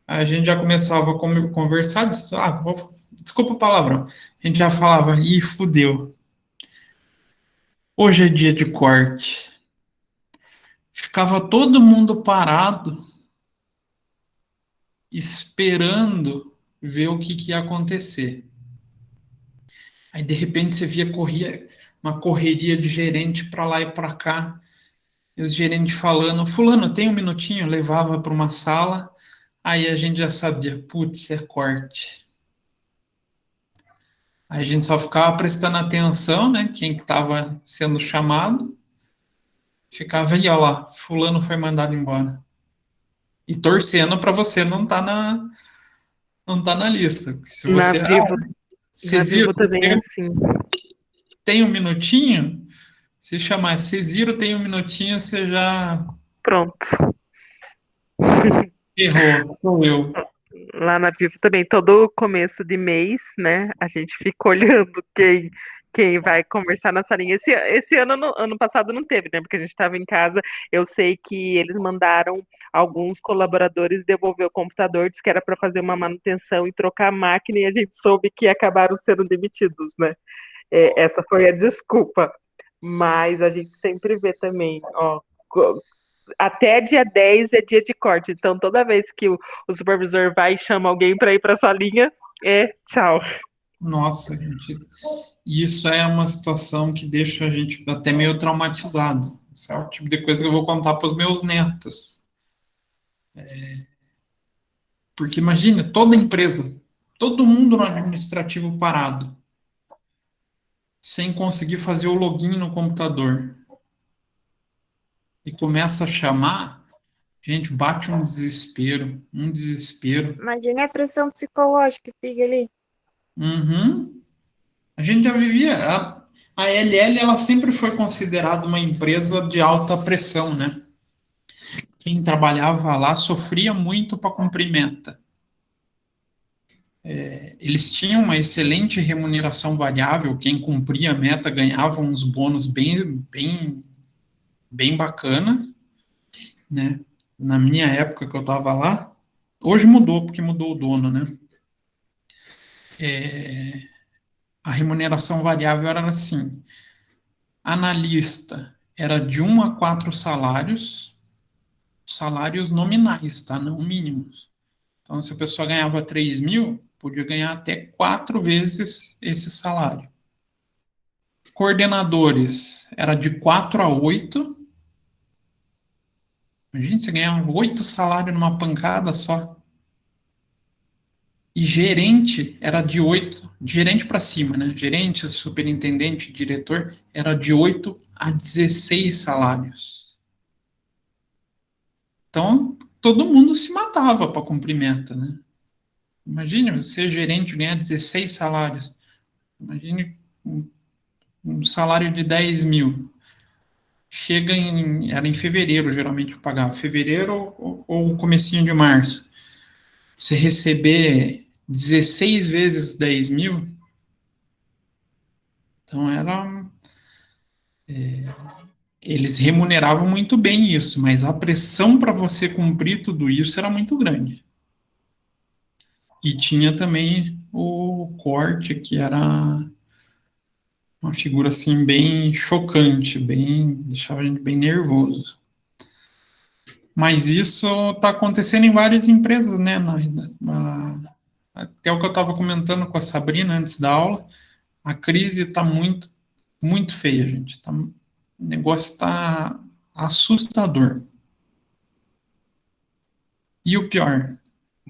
Speaker 1: Aí a gente já começava a conversar, desculpa o palavrão. A gente já falava, ih, fudeu. Hoje é dia de corte. Ficava todo mundo parado, esperando ver o que ia acontecer. Aí, de repente, você via uma correria de gerente para lá e para cá. E os gerentes falando, fulano, tem um minutinho? Levava para uma sala. Aí a gente já sabia, putz, é corte. Aí a gente só ficava prestando atenção, né? Quem que estava sendo chamado. Ficava aí, ó lá, fulano foi mandado embora. E torcendo para você não tá na lista. Se
Speaker 2: Na
Speaker 1: você,
Speaker 2: Vivo, na
Speaker 1: Cesiro,
Speaker 2: Vivo também é assim.
Speaker 1: tem um minutinho? Se chamar Cesiro, tem um minutinho, você já
Speaker 2: Pronto.
Speaker 1: errou. Sou eu.
Speaker 2: Lá na Vivo também, todo começo de mês, né? A gente fica olhando quem vai conversar na salinha. Esse ano, ano passado não teve, né? Porque a gente estava em casa. Eu sei que eles mandaram alguns colaboradores devolver o computador, disse que era para fazer uma manutenção e trocar a máquina, e a gente soube que acabaram sendo demitidos, né? Essa foi a desculpa. Mas a gente sempre vê também, ó, até dia 10 é dia de corte. Então, toda vez que o supervisor vai e chama alguém para ir para essa linha, tchau.
Speaker 1: Nossa, gente, isso é uma situação que deixa a gente até meio traumatizado. Isso é o tipo de coisa que eu vou contar para os meus netos. Porque imagina, toda empresa, todo mundo no administrativo parado, sem conseguir fazer o login no computador. E começa a chamar, gente, bate um desespero, um desespero.
Speaker 3: Imagina a pressão psicológica que fica ali.
Speaker 1: Uhum. A gente já vivia. A LL ela sempre foi considerada uma empresa de alta pressão, né? Quem trabalhava lá sofria muito para cumprir meta. Eles tinham uma excelente remuneração variável. Quem cumpria a meta ganhava uns bônus bem bacana, né? Na minha época que eu estava lá, hoje mudou porque mudou o dono, né? A remuneração variável era assim: analista era de 1 a 4 salários nominais, tá? Não mínimos. Então, se a pessoa ganhava 3 mil, podia ganhar até 4 vezes esse salário. Coordenadores era de 4 a 8. Imagina, você ganhava 8 salários numa pancada só. E gerente era de 8, gerente para cima, né? Gerente, superintendente, diretor, era de 8 a 16 salários. Então, todo mundo se matava para cumprir meta, né? Imagine você, gerente, ganhar 16 salários. Imagine um salário de 10 mil. Era em fevereiro, geralmente, eu pagava. Fevereiro ou comecinho de março. Você receber 16 vezes 10 mil, então eles remuneravam muito bem isso, mas a pressão para você cumprir tudo isso era muito grande. E tinha também o corte, que era uma figura assim bem chocante, deixava a gente bem nervoso. Mas isso está acontecendo em várias empresas, né? até o que eu estava comentando com a Sabrina antes da aula, a crise está muito, muito feia, gente. O negócio está assustador. E o pior,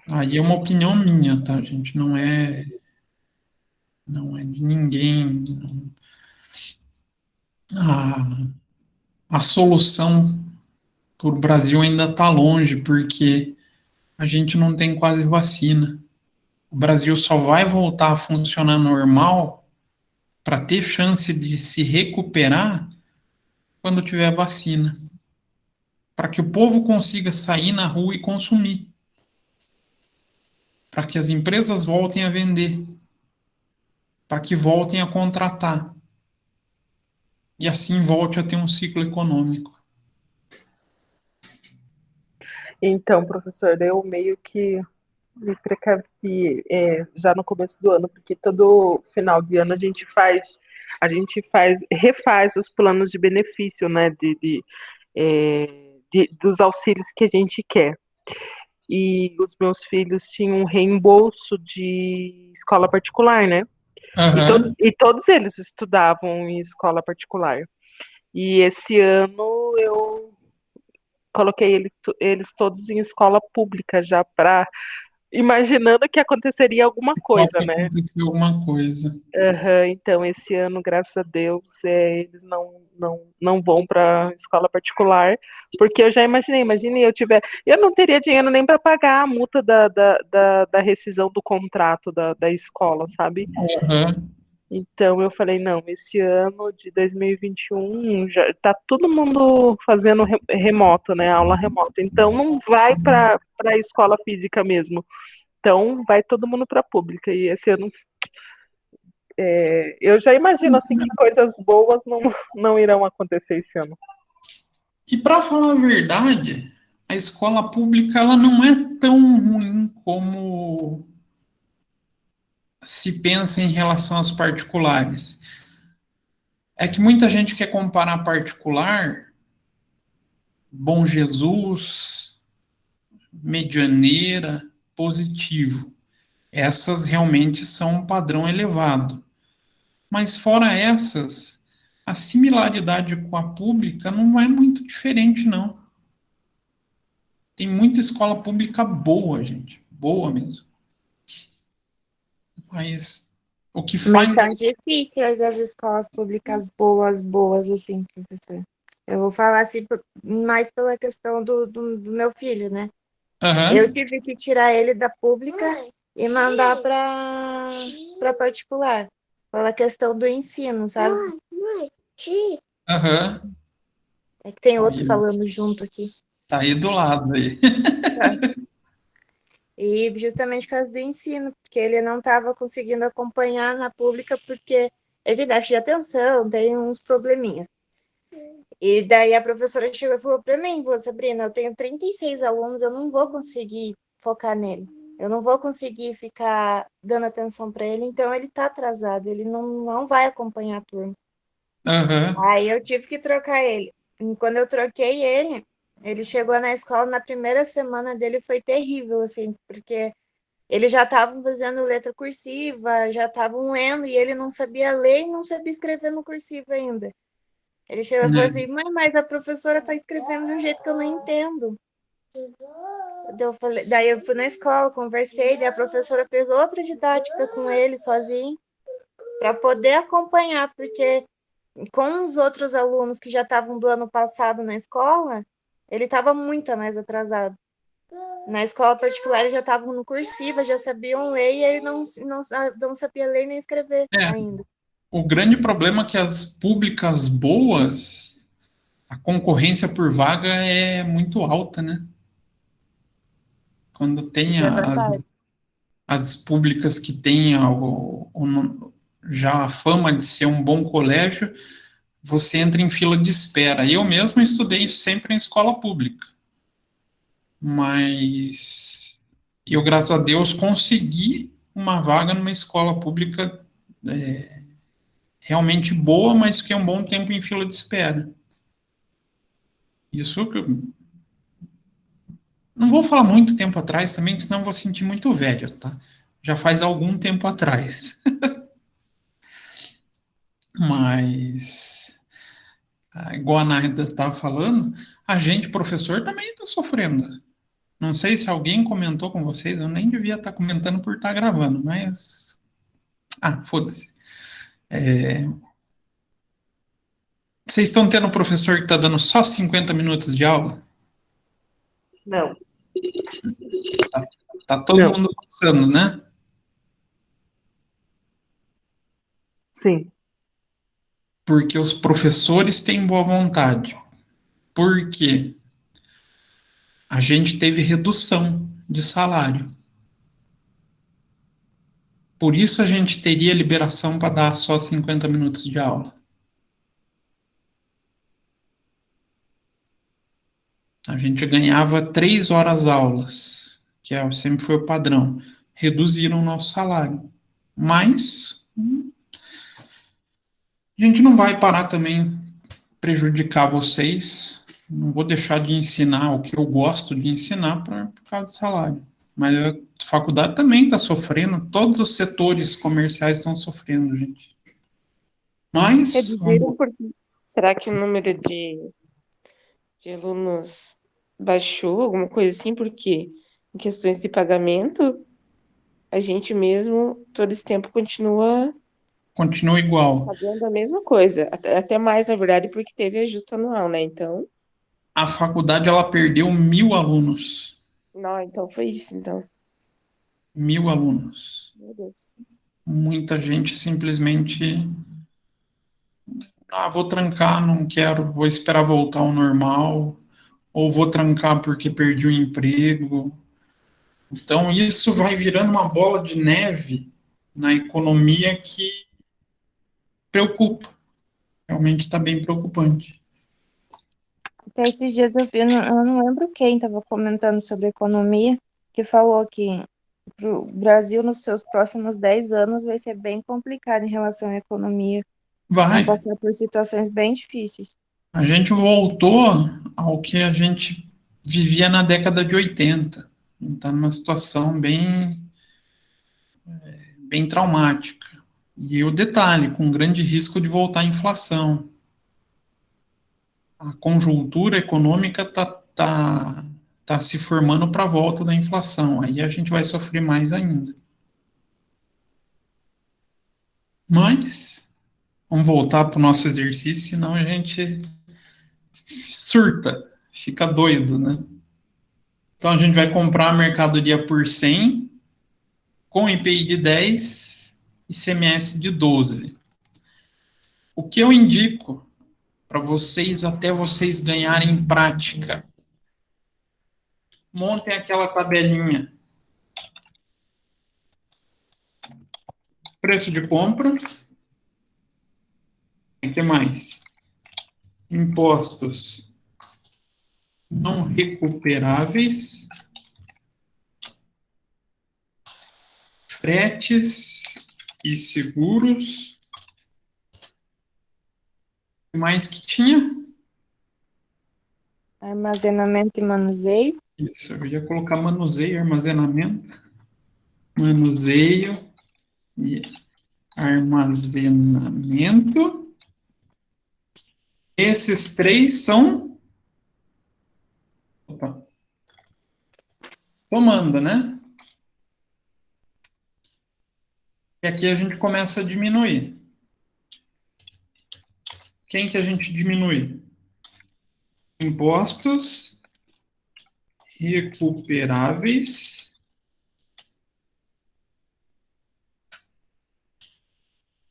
Speaker 1: aí é uma opinião minha, tá, gente? Não é de ninguém. A solução para o Brasil ainda está longe, porque a gente não tem quase vacina. O Brasil só vai voltar a funcionar normal para ter chance de se recuperar quando tiver vacina. Para que o povo consiga sair na rua e consumir. Para que as empresas voltem a vender. Para que voltem a contratar. E assim volte a ter um ciclo econômico.
Speaker 2: Então, professor, eu meio que me precavi já no começo do ano, porque todo final de ano refaz os planos de benefício, né, dos auxílios que a gente quer. E os meus filhos tinham um reembolso de escola particular, né?
Speaker 1: Uhum.
Speaker 2: E todos eles estudavam em escola particular. E esse ano eu coloquei eles todos em escola pública já para imaginando que aconteceria alguma coisa,
Speaker 1: Possa
Speaker 2: né?
Speaker 1: acontecer alguma coisa.
Speaker 2: Então, esse ano, graças a Deus, eles não vão para escola particular, porque eu já imaginei, eu não teria dinheiro nem para pagar a multa da rescisão do contrato da escola, sabe?
Speaker 1: Uhum.
Speaker 2: Então eu falei, não, esse ano de 2021 já tá todo mundo fazendo remoto, né? Aula remota. Então não vai para a escola física mesmo. Então vai todo mundo para a pública. E esse ano eu já imagino assim que coisas boas não irão acontecer esse ano.
Speaker 1: E para falar a verdade, a escola pública ela não é tão ruim como se pensa em relação às particulares. É que muita gente quer comparar particular, Bom Jesus, Medianeira, Positivo. Essas realmente são um padrão elevado. Mas fora essas, a similaridade com a pública não é muito diferente, não. Tem muita escola pública boa, gente. Boa mesmo. Mas o que
Speaker 3: Mas
Speaker 1: faz.
Speaker 3: são difíceis as escolas públicas boas, assim, professor. Eu vou falar assim mais pela questão do meu filho, né?
Speaker 1: Uhum.
Speaker 3: Eu tive que tirar ele da pública e mandar para particular, pela questão do ensino, sabe?
Speaker 1: Uhum.
Speaker 3: É que tem outro
Speaker 1: Aí,
Speaker 3: falando junto aqui.
Speaker 1: tá aí do lado aí.
Speaker 3: E justamente por causa do ensino, porque ele não estava conseguindo acompanhar na pública, porque ele déficit de atenção, tem uns probleminhas. E daí a professora chegou e falou para mim, Sabrina, eu tenho 36 alunos, eu não vou conseguir focar nele. Eu não vou conseguir ficar dando atenção para ele, então ele está atrasado, ele não vai acompanhar a turma.
Speaker 1: Uhum.
Speaker 3: Aí eu tive que trocar ele. E quando eu troquei ele chegou na escola, na primeira semana dele foi terrível, assim, porque eles já estavam fazendo letra cursiva, já estavam lendo, e ele não sabia ler e não sabia escrever no cursivo ainda. Ele chegou e falou assim, mãe, mas a professora está escrevendo de um jeito que eu não entendo. Daí eu fui na escola, conversei, daí a professora fez outra didática com ele sozinho, para poder acompanhar, porque com os outros alunos que já estavam do ano passado na escola, ele estava muito mais atrasado. Na escola particular, eles já estavam no cursiva, já sabiam ler, e ele não sabia ler nem escrever ainda.
Speaker 1: O grande problema é que as públicas boas, a concorrência por vaga é muito alta, né? Quando tem
Speaker 3: Isso é verdade.
Speaker 1: as públicas que têm já a fama de ser um bom colégio, você entra em fila de espera. Eu mesmo estudei sempre em escola pública, mas eu, graças a Deus, consegui uma vaga numa escola pública realmente boa, mas que é um bom tempo em fila de espera. Isso que não vou falar muito tempo atrás também, senão eu vou sentir muito velho, tá? já faz algum tempo atrás. Mas, igual a Naida estava falando, a gente, professor, também está sofrendo. Não sei se alguém comentou com vocês, eu nem devia estar comentando por estar gravando, mas. Foda-se. Vocês estão tendo um professor que está dando só 50 minutos de aula?
Speaker 2: Não.
Speaker 1: Tá todo
Speaker 2: Não.
Speaker 1: mundo passando, né?
Speaker 2: Sim.
Speaker 1: Porque os professores têm boa vontade. Por quê? A gente teve redução de salário. Por isso a gente teria liberação para dar só 50 minutos de aula. A gente ganhava 3 horas aulas, que sempre foi o padrão. Reduziram o nosso salário. Mas a gente não vai parar também prejudicar vocês. Não vou deixar de ensinar o que eu gosto de ensinar por causa do salário. Mas a faculdade também está sofrendo, todos os setores comerciais estão sofrendo, gente. Mas,
Speaker 4: Reduziram porque será que o número de alunos baixou, alguma coisa assim? Porque em questões de pagamento, a gente mesmo todo esse tempo continua
Speaker 1: continua igual.
Speaker 4: pagando a mesma coisa, até mais, na verdade, porque teve ajuste anual, né? Então,
Speaker 1: A faculdade ela perdeu 1.000 alunos.
Speaker 4: não, então foi isso, então.
Speaker 1: 1.000 alunos.
Speaker 4: Meu Deus.
Speaker 1: Muita gente simplesmente vou trancar, não quero, vou esperar voltar ao normal, ou vou trancar porque perdi o emprego. Então, isso vai virando uma bola de neve na economia que preocupa. Realmente está bem preocupante.
Speaker 3: Até esses dias eu não lembro quem estava comentando sobre economia, que falou que para o Brasil, nos seus próximos 10 anos, vai ser bem complicado em relação à economia. Vão
Speaker 1: Vai.
Speaker 3: passar por situações bem difíceis.
Speaker 1: A gente voltou ao que a gente vivia na década de 80. Está numa situação bem traumática. E o detalhe, com grande risco de voltar à inflação. A conjuntura econômica tá se formando para a volta da inflação. Aí a gente vai sofrer mais ainda. Mas, vamos voltar para o nosso exercício, senão a gente surta, fica doido, né? Então a gente vai comprar a mercadoria por 100, com IPI de 10 e CMS de 12. O que eu indico para vocês, até vocês ganharem prática, montem aquela tabelinha. Preço de compra. O que mais? Impostos não recuperáveis. Fretes e seguros. O que mais que tinha?
Speaker 3: Armazenamento e manuseio.
Speaker 1: Isso, eu ia colocar manuseio, armazenamento. Manuseio e armazenamento. Esses três são... Opa. Tomando, né? E aqui a gente começa a diminuir. Quem que a gente diminui? Impostos recuperáveis.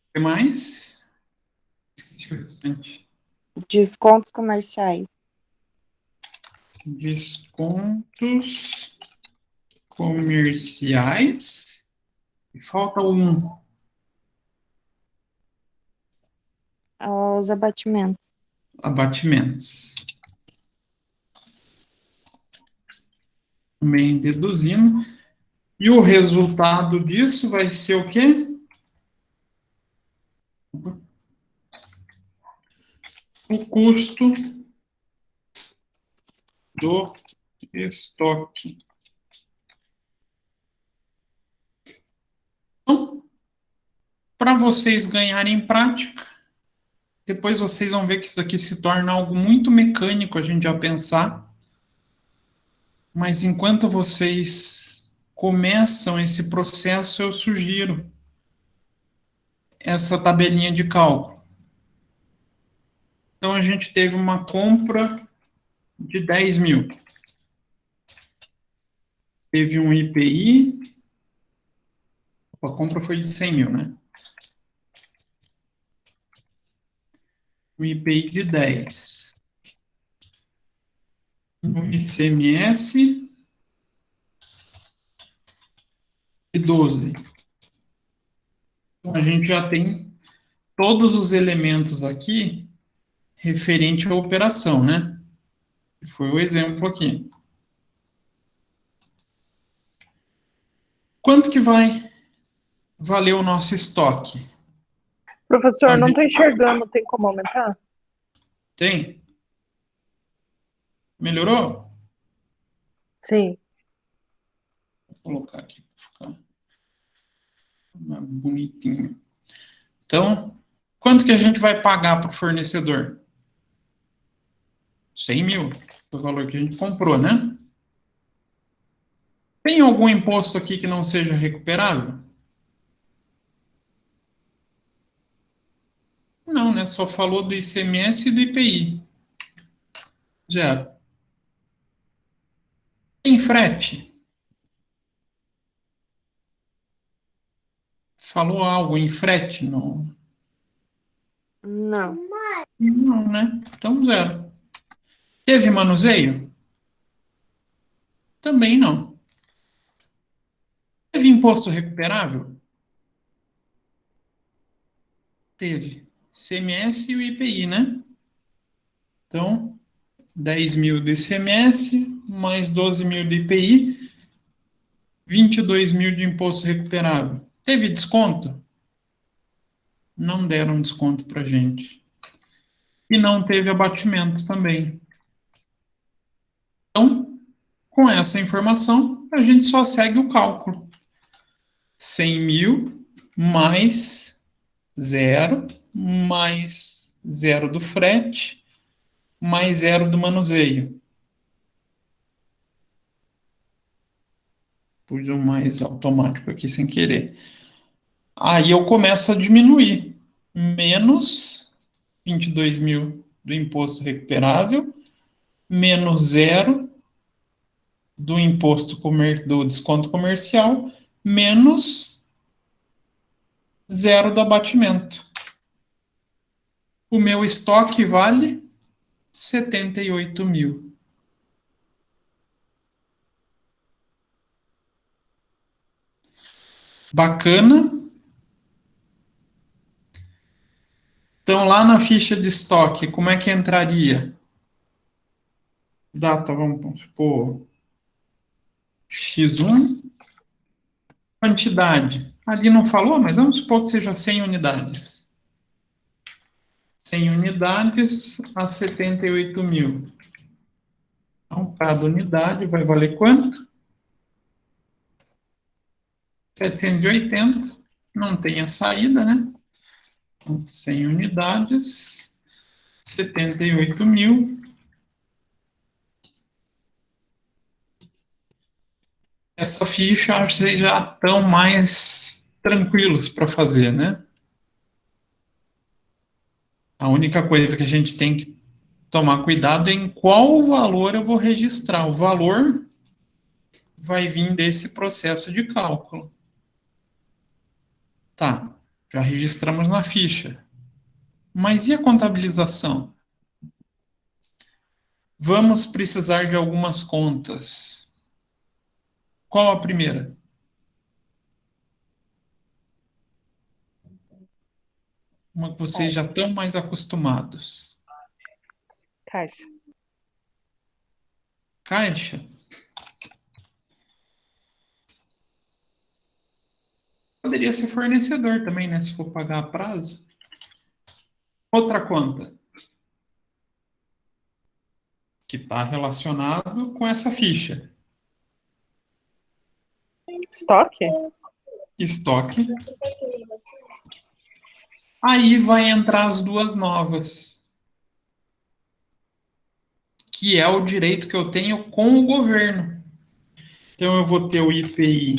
Speaker 1: O que mais? Esqueci o restante.
Speaker 3: Descontos comerciais.
Speaker 1: Descontos comerciais. E falta um.
Speaker 3: Os abatimentos.
Speaker 1: Abatimentos. Também deduzindo. E o resultado disso vai ser o quê? O custo do estoque. Para vocês ganharem prática, depois vocês vão ver que isso aqui se torna algo muito mecânico a gente já pensar. Mas enquanto vocês começam esse processo, eu sugiro essa tabelinha de cálculo. Então, a gente teve uma compra de 10 mil. Teve um IPI. A compra foi de 100 mil, né? Um IPI de 10. Um ICMS de 12. Então, a gente já tem todos os elementos aqui referente à operação, né? Foi o exemplo aqui. Quanto que vai valer o nosso estoque?
Speaker 2: Professor, não estou enxergando, tem como aumentar?
Speaker 1: Tem? Melhorou?
Speaker 2: Sim.
Speaker 1: Vou colocar aqui para ficar mais bonitinho. Então, quanto que a gente vai pagar para o fornecedor? 100 mil, foi o valor que a gente comprou, né? Tem algum imposto aqui que não seja recuperável? Não, né? Só falou do ICMS e do IPI. Zero. Tem frete? Falou algo em frete? Não.
Speaker 3: Não.
Speaker 1: Não, né? Então, zero. Teve manuseio? Também não. Teve imposto recuperável? Teve. ICMS e o IPI, né? Então, 10 mil do ICMS, mais 12 mil do IPI, 22 mil de imposto recuperável. Teve desconto? Não deram desconto para gente. E não teve abatimento também. Então, com essa informação, a gente só segue o cálculo. 100 mil mais 0, mais 0 do frete, mais 0 do manuseio. Pus um mais automático aqui sem querer. Aí eu começo a diminuir. Menos 22 mil do imposto recuperável, menos 0 do imposto do desconto comercial, menos 0 do abatimento. O meu estoque vale 78 mil. Bacana. Então, lá na ficha de estoque, como é que entraria? Data, vamos supor, X1. Quantidade. Ali não falou, mas vamos supor que seja 100 unidades. 100 unidades a 78 mil. Então, cada unidade vai valer quanto? 780. Não tem a saída, né? Então, 100 unidades, 78 mil. Essa ficha, acho que vocês já estão mais tranquilos para fazer, né? A única coisa que a gente tem que tomar cuidado é em qual valor eu vou registrar. O valor vai vir desse processo de cálculo. Tá, já registramos na ficha. Mas e a contabilização? Vamos precisar de algumas contas. Qual a primeira? Uma que vocês já estão mais acostumados.
Speaker 2: Caixa.
Speaker 1: Caixa? Poderia ser fornecedor também, né? Se for pagar a prazo. Outra conta. Que está relacionado com essa ficha.
Speaker 2: Estoque?
Speaker 1: Estoque. Aí vai entrar as duas novas, que é o direito que eu tenho com o governo. Então, eu vou ter o IPI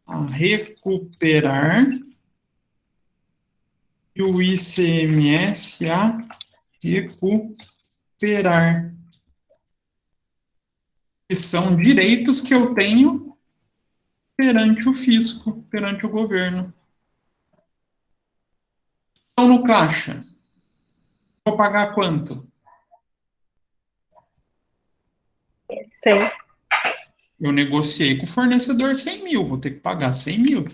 Speaker 1: a recuperar e o ICMS a recuperar, que são direitos que eu tenho perante o fisco, perante o governo. Então, no caixa, vou pagar quanto?
Speaker 2: 100.
Speaker 1: Eu negociei com o fornecedor 100 mil, vou ter que pagar 100 mil.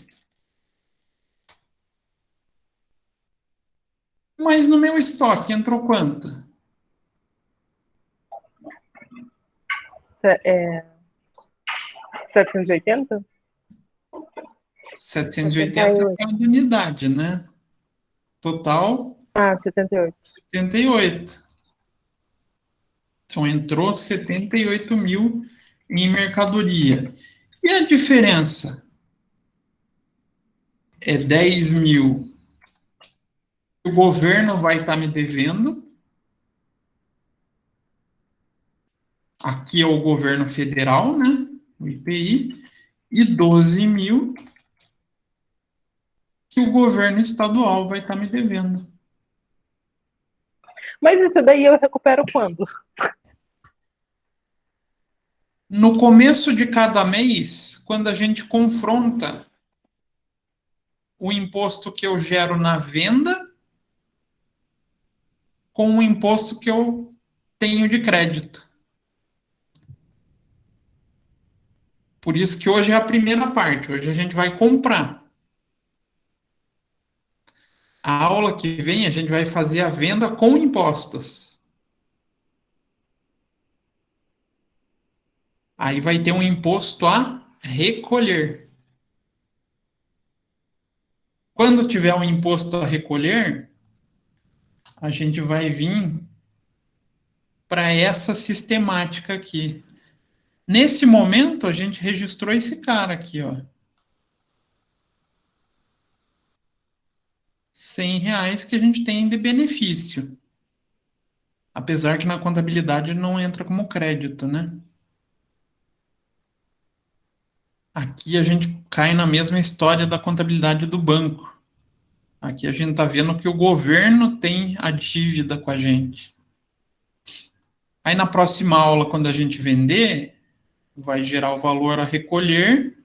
Speaker 1: Mas no meu estoque entrou quanto?
Speaker 2: É 780?
Speaker 1: 780 é
Speaker 3: 78.
Speaker 1: cada unidade, né? Total,
Speaker 2: Ah, 78.
Speaker 1: 78. Então, entrou 78 mil em mercadoria. E a diferença? É 10 mil que o governo vai estar me devendo. Aqui é o governo federal, né? O IPI. E 12 mil que o governo estadual vai estar me devendo.
Speaker 2: Mas isso daí eu recupero quando?
Speaker 1: No começo de cada mês, quando a gente confronta o imposto que eu gero na venda com o imposto que eu tenho de crédito. Por isso que hoje é a primeira parte, hoje a gente vai comprar. A aula que vem a gente vai fazer a venda com impostos. Aí vai ter um imposto a recolher. Quando tiver um imposto a recolher, a gente vai vir para essa sistemática aqui. Nesse momento, a gente registrou esse cara aqui, ó. R$ 100 que a gente tem de benefício. Apesar que na contabilidade não entra como crédito, né? Aqui a gente cai na mesma história da contabilidade do banco. Aqui a gente está vendo que o governo tem a dívida com a gente. Aí na próxima aula, quando a gente vender, vai gerar o valor a recolher.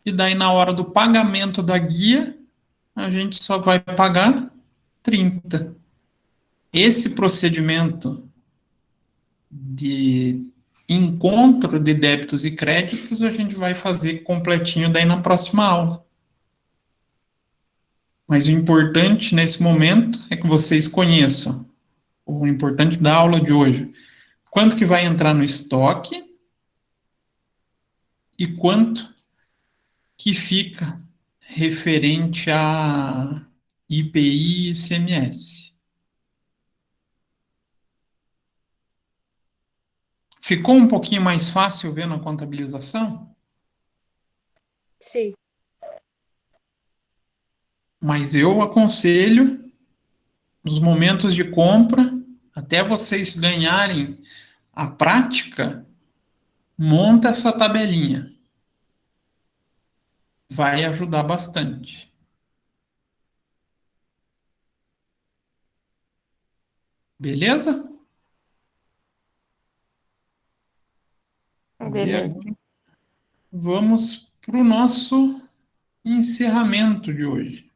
Speaker 1: E daí na hora do pagamento da guia, a gente só vai pagar 30. Esse procedimento de encontro de débitos e créditos a gente vai fazer completinho daí na próxima aula. Mas o importante nesse momento é que vocês conheçam o importante da aula de hoje. Quanto que vai entrar no estoque e quanto que fica referente a IPI e ICMS. Ficou um pouquinho mais fácil vendo a contabilização?
Speaker 3: Sim.
Speaker 1: Mas eu aconselho, nos momentos de compra, até vocês ganharem a prática, monta essa tabelinha. Vai ajudar bastante. Beleza?
Speaker 4: Beleza.
Speaker 1: Vamos para o nosso encerramento de hoje.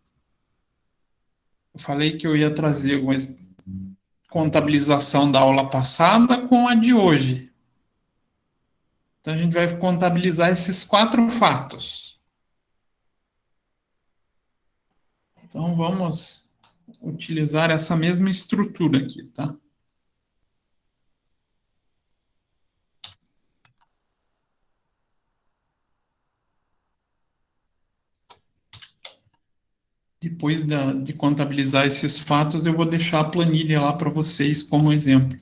Speaker 1: Eu falei que eu ia trazer uma contabilização da aula passada com a de hoje. Então, a gente vai contabilizar esses 4 fatos. Então, vamos utilizar essa mesma estrutura aqui, tá? Depois de contabilizar esses fatos, eu vou deixar a planilha lá para vocês como exemplo,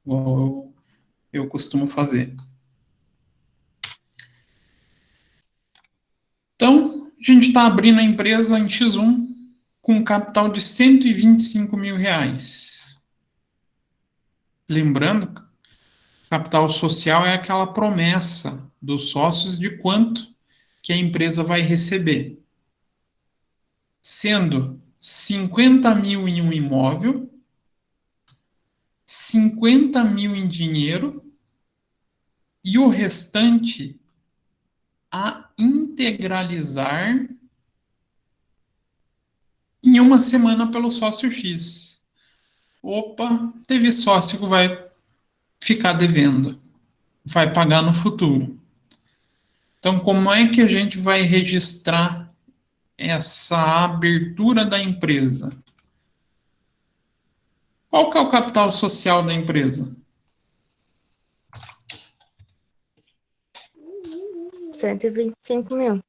Speaker 1: igual eu costumo fazer. Então, A gente está abrindo a empresa em X1 com um capital de R$ 125 mil. Lembrando, capital social é aquela promessa dos sócios de quanto que a empresa vai receber. Sendo 50 mil em um imóvel, 50 mil em dinheiro e o restante a integralizar em uma semana pelo sócio X. Opa, teve sócio que vai ficar devendo, vai pagar no futuro. Então, como é que a gente vai registrar essa abertura da empresa? Qual que é o capital social da empresa?
Speaker 3: 125 mil.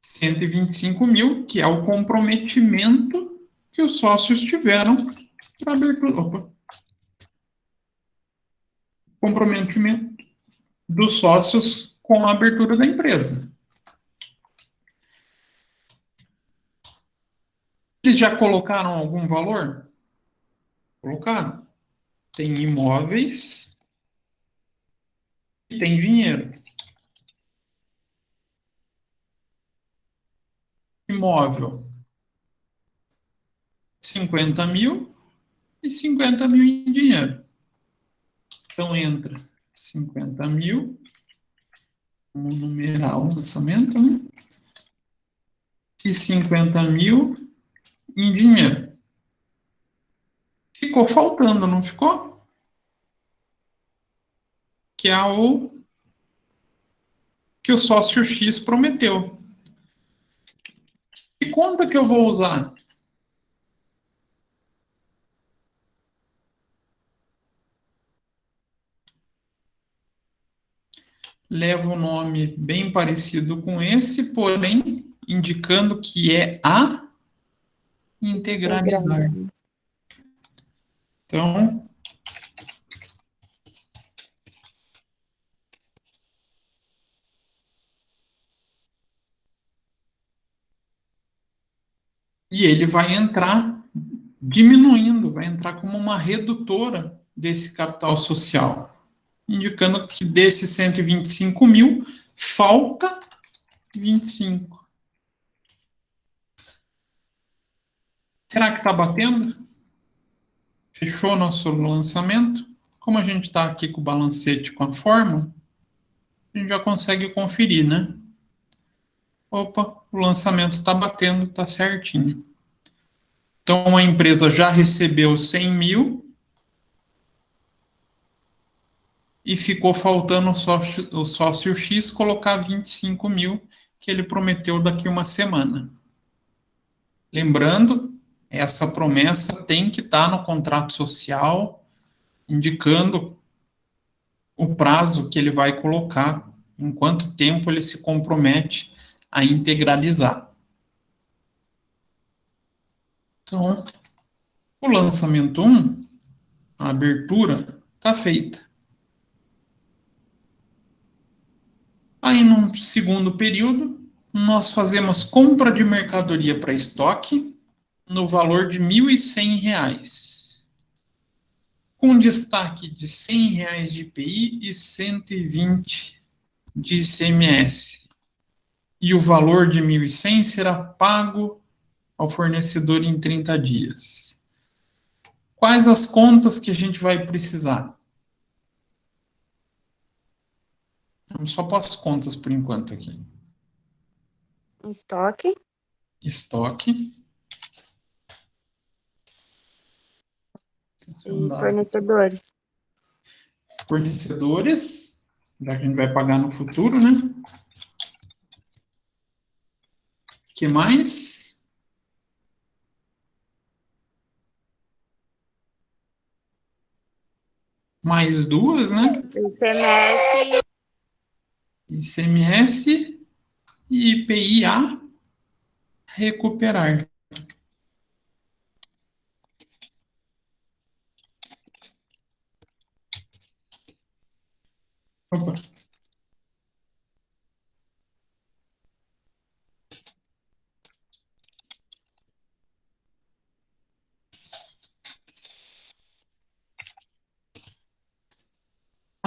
Speaker 1: 125 mil, que é o comprometimento que os sócios tiveram para abertura. Opa. Comprometimento dos sócios com a abertura da empresa. Eles já colocaram algum valor? Colocaram. Tem imóveis e tem dinheiro. Imóvel, 50 mil e 50 mil em dinheiro. Então entra 50 mil, vamos numerar o lançamento, né? E 50 mil em dinheiro. Ficou faltando, não ficou? Que é o que o sócio X prometeu. Que conta que eu vou usar? Leva um nome bem parecido com esse, porém indicando que é a integralizar. Então, e ele vai entrar diminuindo, vai entrar como uma redutora desse capital social, indicando que desses 125 mil, falta 25. Será que está batendo? Fechou nosso lançamento? Como a gente está aqui com o balancete com a fórmula, a gente já consegue conferir, né? Opa, o lançamento está batendo, está certinho. Então, a empresa já recebeu 100 mil e ficou faltando o sócio X colocar 25 mil que ele prometeu daqui uma semana. Lembrando, essa promessa tem que estar no contrato social, indicando o prazo que ele vai colocar, em quanto tempo ele se compromete a integralizar. Então, o lançamento 1, a abertura, está feita. Aí, no segundo período, nós fazemos compra de mercadoria para estoque no valor de R$ 1.100, com destaque de R$ 100 de IPI e 120 de ICMS. E o valor de 1.100 será pago ao fornecedor em 30 dias. Quais as contas que a gente vai precisar? Vamos só para as contas por enquanto aqui.
Speaker 3: Estoque.
Speaker 1: Estoque.
Speaker 3: E fornecedores.
Speaker 1: Fornecedores, já que a gente vai pagar no futuro, né? O que mais? Mais duas, né?
Speaker 3: ICMS.
Speaker 1: ICMS e IPI a recuperar. Opa.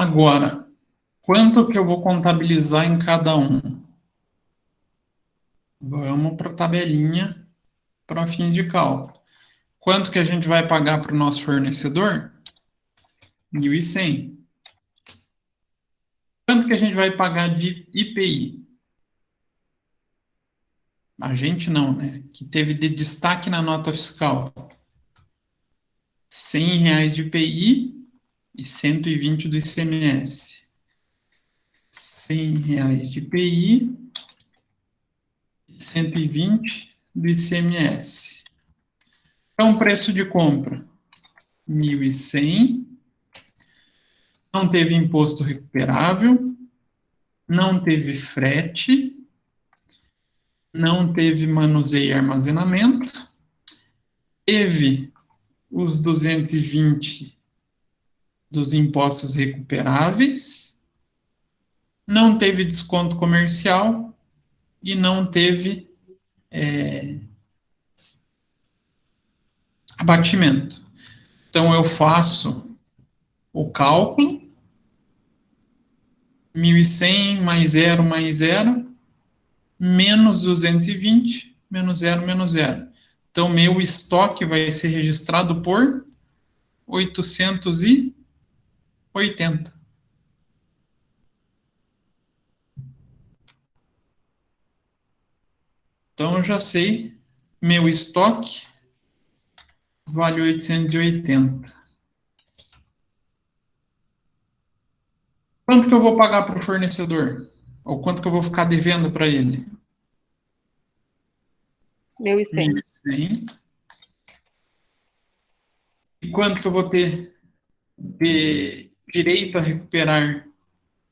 Speaker 1: Agora, quanto que eu vou contabilizar em cada um? Vamos para a tabelinha para fins de cálculo. Quanto que a gente vai pagar para o nosso fornecedor? 1.100. Quanto que a gente vai pagar de IPI? A gente não, né? Que teve de destaque na nota fiscal. R$ 100 de IPI e 120 do ICMS. R$ 100 de IPI e 120 do ICMS. Então, preço de compra, 1.100. Não teve imposto recuperável, não teve frete, não teve manuseio e armazenamento, teve os 220 dos impostos recuperáveis, não teve desconto comercial e não teve abatimento. Então, eu faço o cálculo, 1.100 mais zero, menos 220, menos zero. Então, meu estoque vai ser registrado por 880. Então, eu já sei, meu estoque vale 880. Quanto que eu vou pagar para o fornecedor? Ou quanto que eu vou ficar devendo para ele?
Speaker 2: 1.100.
Speaker 1: 1.100. E quanto que eu vou ter de direito a recuperar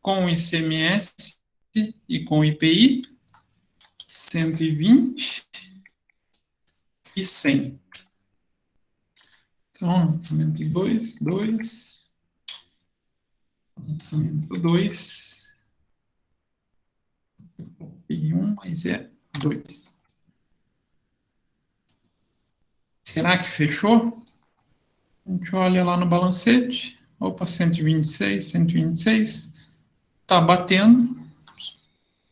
Speaker 1: com o ICMS e com o IPI? 120 e 100. Então, lançamento 2, lançamento 2, e 1 mais 2. Será que fechou? A gente olha lá no balancete. Opa, 126. Tá batendo.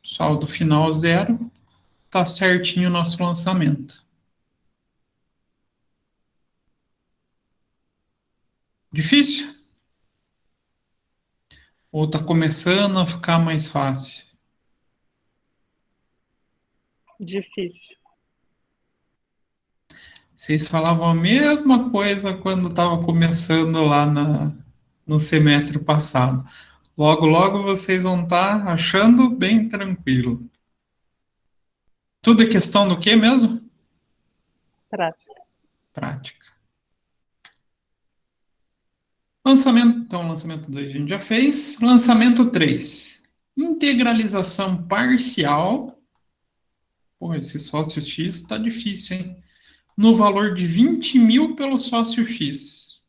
Speaker 1: Saldo final 0. Tá certinho o nosso lançamento. Difícil? Ou tá começando a ficar mais fácil?
Speaker 2: Difícil.
Speaker 1: Vocês falavam a mesma coisa quando estava começando lá no semestre passado. Logo, logo vocês vão estar achando bem tranquilo. Tudo é questão do quê mesmo?
Speaker 2: Prática.
Speaker 1: Prática. Lançamento, então, lançamento 2 a gente já fez. Lançamento 3. Integralização parcial. Pô, esse sócio X está difícil, hein? No valor de 20 mil pelo sócio X.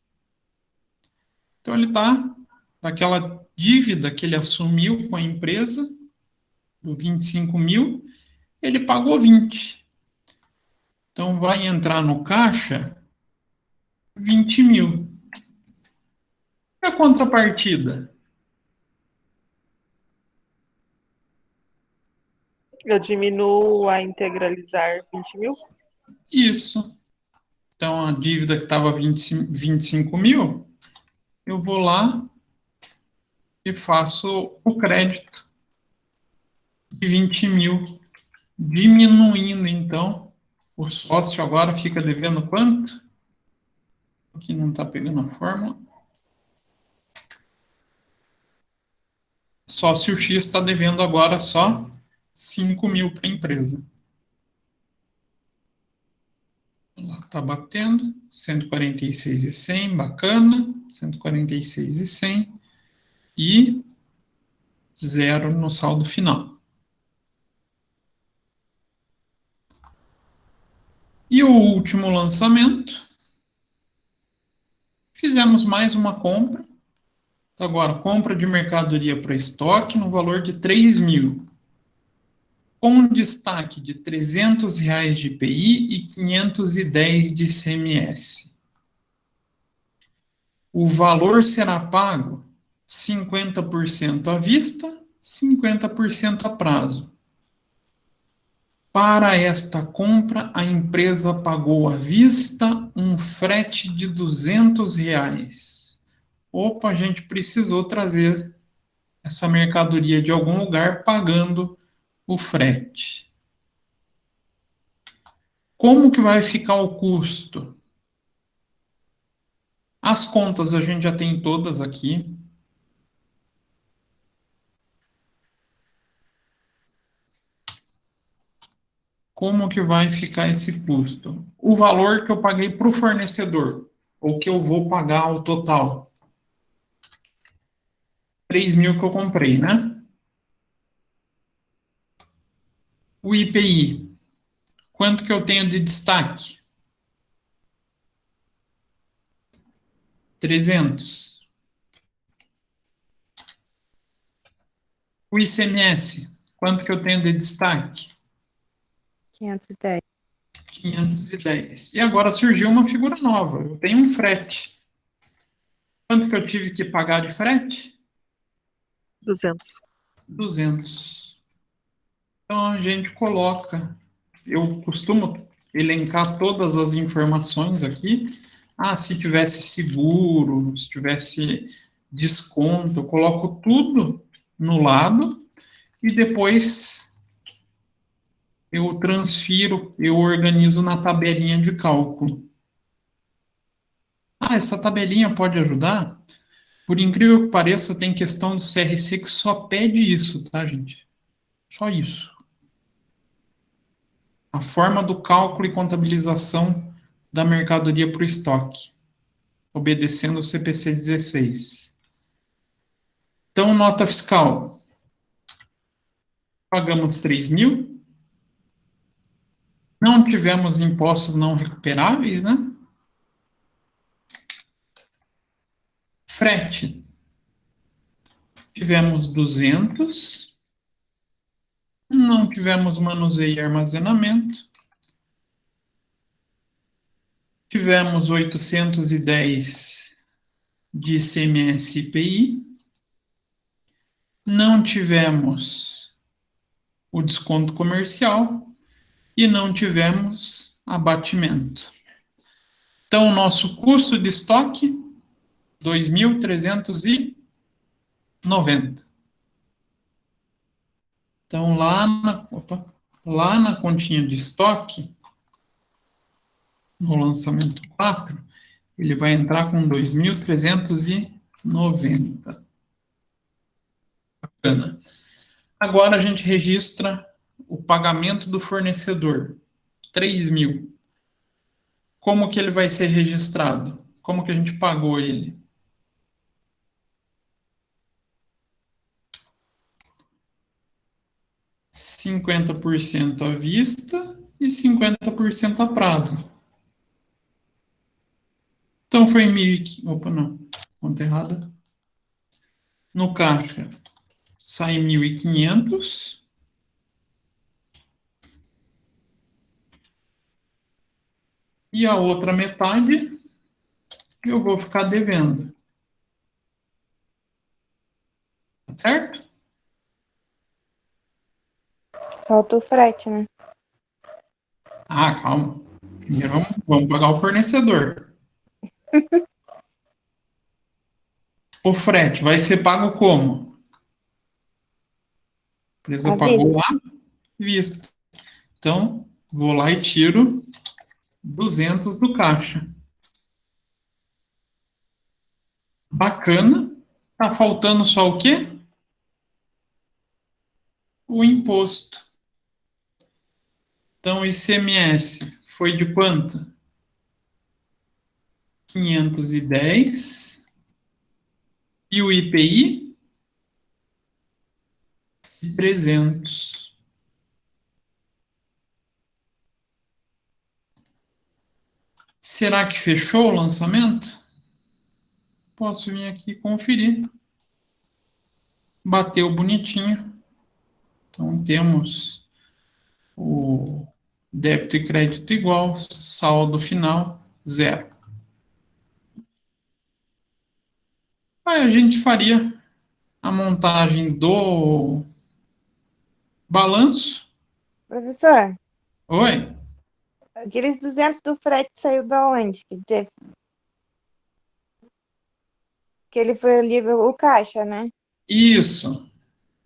Speaker 1: Então, ele está daquela dívida que ele assumiu com a empresa, do 25 mil, ele pagou 20. Então, vai entrar no caixa 20 mil. E a contrapartida?
Speaker 2: Eu diminuo a integralizar 20 mil?
Speaker 1: Isso. Então, a dívida que estava 25 mil, eu vou lá e faço o crédito de 20 mil, diminuindo, então, o sócio agora fica devendo quanto? Aqui não está pegando a fórmula. Sócio X está devendo agora só 5 mil para a empresa. Lá está batendo, 146,100, bacana, 146,100 e 0 no saldo final. E o último lançamento, fizemos mais uma compra. Agora, compra de mercadoria para estoque no valor de 3 mil. Com destaque de R$ 300 de IPI e 510 de ICMS. O valor será pago 50% à vista, 50% a prazo. Para esta compra, a empresa pagou à vista um frete de R$ 200. Opa, a gente precisou trazer essa mercadoria de algum lugar pagando o frete. Como que vai ficar o custo? As contas a gente já tem todas aqui. Como que vai ficar esse custo? O valor que eu paguei para o fornecedor, ou que eu vou pagar ao total. 3.000 que eu comprei, né? O IPI, quanto que eu tenho de destaque? 300. O ICMS, quanto que eu tenho de destaque?
Speaker 3: 510.
Speaker 1: 510. E agora surgiu uma figura nova. Eu tenho um frete. Quanto que eu tive que pagar de frete?
Speaker 2: 200.
Speaker 1: 200. Então a gente coloca. Eu costumo elencar todas as informações aqui. Ah, se tivesse seguro, se tivesse desconto, eu coloco tudo no lado e depois eu transfiro, eu organizo na tabelinha de cálculo. Ah, essa tabelinha pode ajudar? Por incrível que pareça, tem questão do CRC que só pede isso, tá, gente? Só isso. A forma do cálculo e contabilização da mercadoria para o estoque, obedecendo o CPC 16. Então, nota fiscal. Pagamos 3.000. Não tivemos impostos não recuperáveis, né? Frete. Tivemos 200. Não tivemos manuseio e armazenamento. Tivemos 810 de ICMS e IPI. Não tivemos o desconto comercial e não tivemos abatimento. Então, o nosso custo de estoque, 2.390. Então, lá na continha de estoque, no lançamento 4, ele vai entrar com 2.390. Bacana. Agora a gente registra o pagamento do fornecedor, 3.000. Como que ele vai ser registrado? Como que a gente pagou ele? ,50% à vista e 50% a prazo. Então foi 1.500. Opa, não. Conta errada. No caixa, sai 1.500. E a outra metade eu vou ficar devendo. Tá certo?
Speaker 3: Falta o frete, né?
Speaker 1: Ah, calma. Primeiro vamos pagar o fornecedor. O frete vai ser pago como? A empresa pagou lá, vista. Então, vou lá e tiro 200 do caixa. Bacana. Tá faltando só o quê? O imposto. Então, o ICMS foi de quanto? 510. E o IPI? De 300. Será que fechou o lançamento? Posso vir aqui conferir. Bateu bonitinho. Então, temos o débito e crédito igual, saldo final, 0. Aí a gente faria a montagem do balanço.
Speaker 3: Professor,
Speaker 1: Oi?
Speaker 3: aqueles 200 do frete saiu da onde? Quer dizer, que ele foi ali o caixa, né?
Speaker 1: Isso.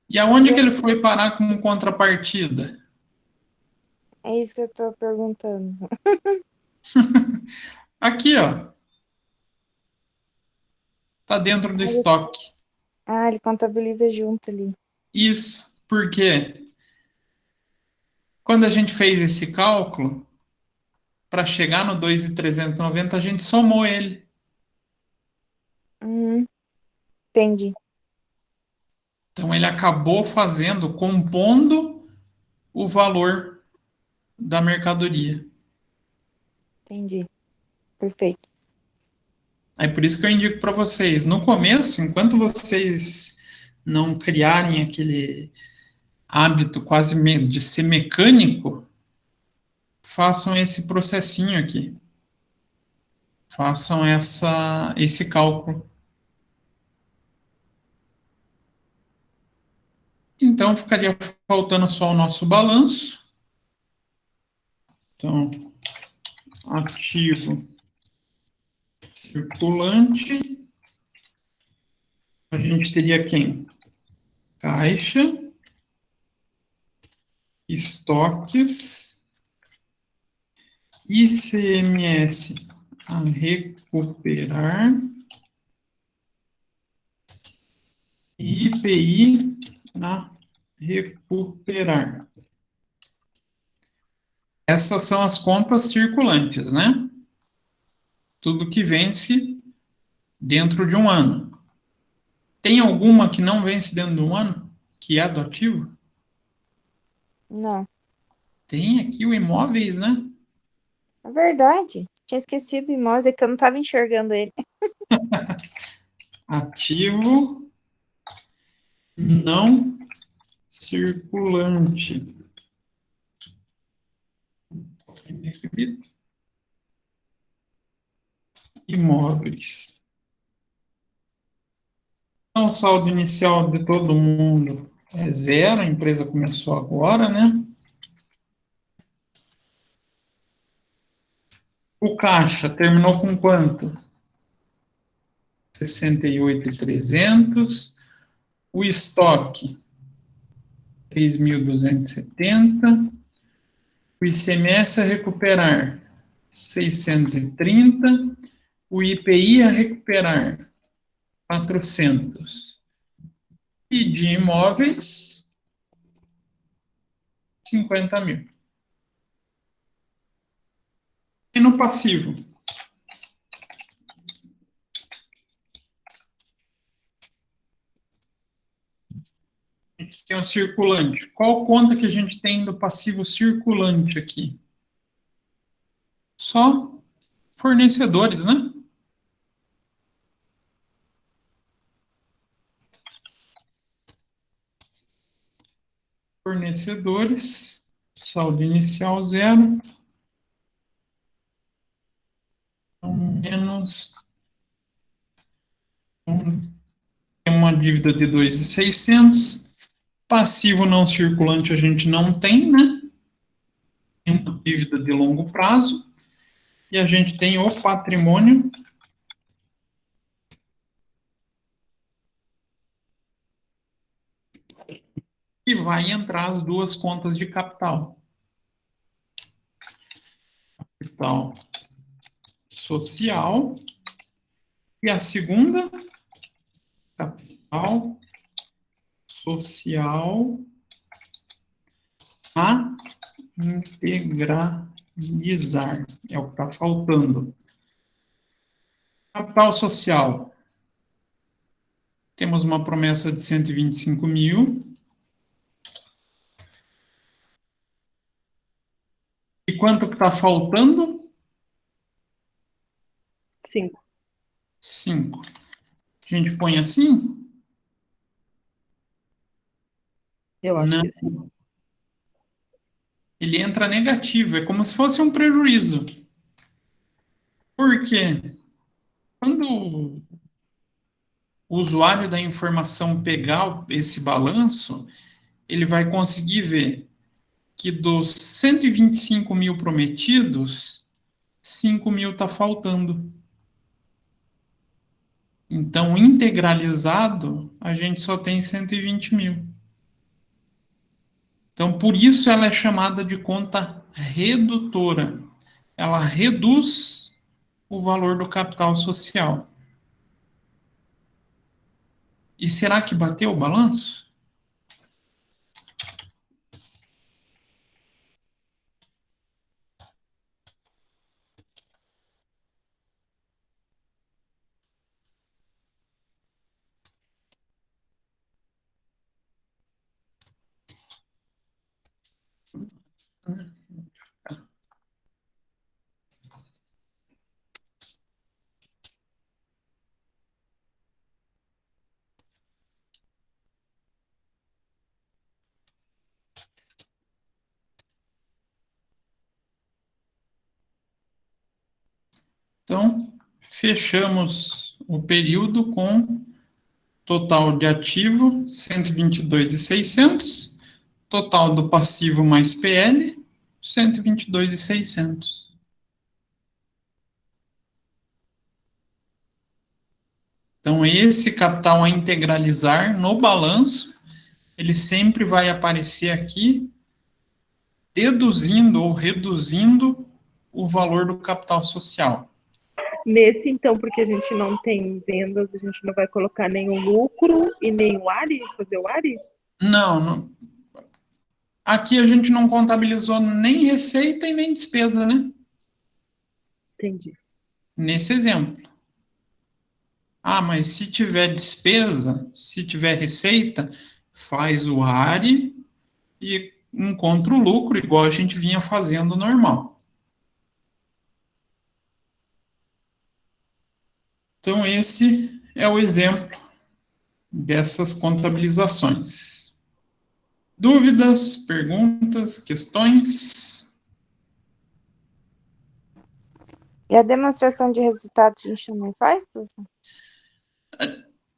Speaker 1: E aonde
Speaker 3: E
Speaker 1: que ele foi parar como contrapartida?
Speaker 3: é isso que eu tô perguntando.
Speaker 1: Aqui, ó. Tá dentro do estoque.
Speaker 3: Ele contabiliza junto ali.
Speaker 1: Isso. Por quê? Quando a gente fez esse cálculo, para chegar no 2.390, a gente somou ele.
Speaker 3: Uhum, entendi,
Speaker 1: Então, ele acabou fazendo, compondo o valor da mercadoria.
Speaker 3: entendi. Perfeito.
Speaker 1: É por isso que eu indico para vocês, no começo, enquanto vocês não criarem aquele hábito quase de ser mecânico, façam esse processinho aqui. Façam esse cálculo. Então, ficaria faltando só o nosso balanço. Então, ativo circulante. A gente teria quem? Caixa, estoques, ICMS a recuperar e IPI a recuperar. Essas são as contas circulantes, né? Tudo que vence dentro de um ano. Tem alguma que não vence dentro de um ano? Que é do ativo?
Speaker 3: Não,
Speaker 1: Tem aqui o imóveis, né?
Speaker 3: é verdade. Tinha esquecido o imóvel, é que eu não tava enxergando ele.
Speaker 1: Ativo não circulante. Imóveis. Então, o saldo inicial de todo mundo é zero, a empresa começou agora, né? O caixa terminou com quanto? 68.300. O estoque, 3.270. O ICMS a recuperar, 630. O IPI a recuperar, 400. E de imóveis, 50 mil. E no passivo? A gente tem um circulante. Qual conta que a gente tem do passivo circulante aqui? Só fornecedores, né? Fornecedores, saldo inicial zero, então, menos tem uma dívida de 2.600. Passivo não circulante a gente não tem, né? Tem uma dívida de longo prazo. E a gente tem o patrimônio. E vai entrar as duas contas de capital. Capital social. E a segunda, capital social a integralizar. É o que está faltando. Capital social. Temos uma promessa de 125 mil. E quanto que está faltando?
Speaker 2: 5.
Speaker 1: 5. A gente põe assim?
Speaker 2: Eu acho
Speaker 1: Não.
Speaker 2: que sim.
Speaker 1: Ele entra negativo. É como se fosse um prejuízo. Por quê? Quando o usuário da informação pegar esse balanço, ele vai conseguir ver que dos 125 mil prometidos, 5 mil está faltando. Então, integralizado, a gente só tem 120 mil. Então, por isso ela é chamada de conta redutora. Ela reduz o valor do capital social. E será que bateu o balanço? Então, fechamos o período com total de ativo 122.600, total do passivo mais PL 122.600. Então, esse capital a integralizar no balanço, ele sempre vai aparecer aqui, deduzindo ou reduzindo o valor do capital social.
Speaker 2: Nesse, então, porque a gente não tem vendas, a gente não vai colocar nenhum lucro e nem o ARI, fazer o ARI?
Speaker 1: Não, não. Aqui a gente não contabilizou nem receita e nem despesa, né?
Speaker 2: Entendi.
Speaker 1: Nesse exemplo. Ah, mas se tiver despesa, se tiver receita, faz o ARI e encontra o lucro, igual a gente vinha fazendo normal. Então, esse é o exemplo dessas contabilizações. Dúvidas, perguntas, questões?
Speaker 3: E a demonstração de resultados a gente também faz, professor?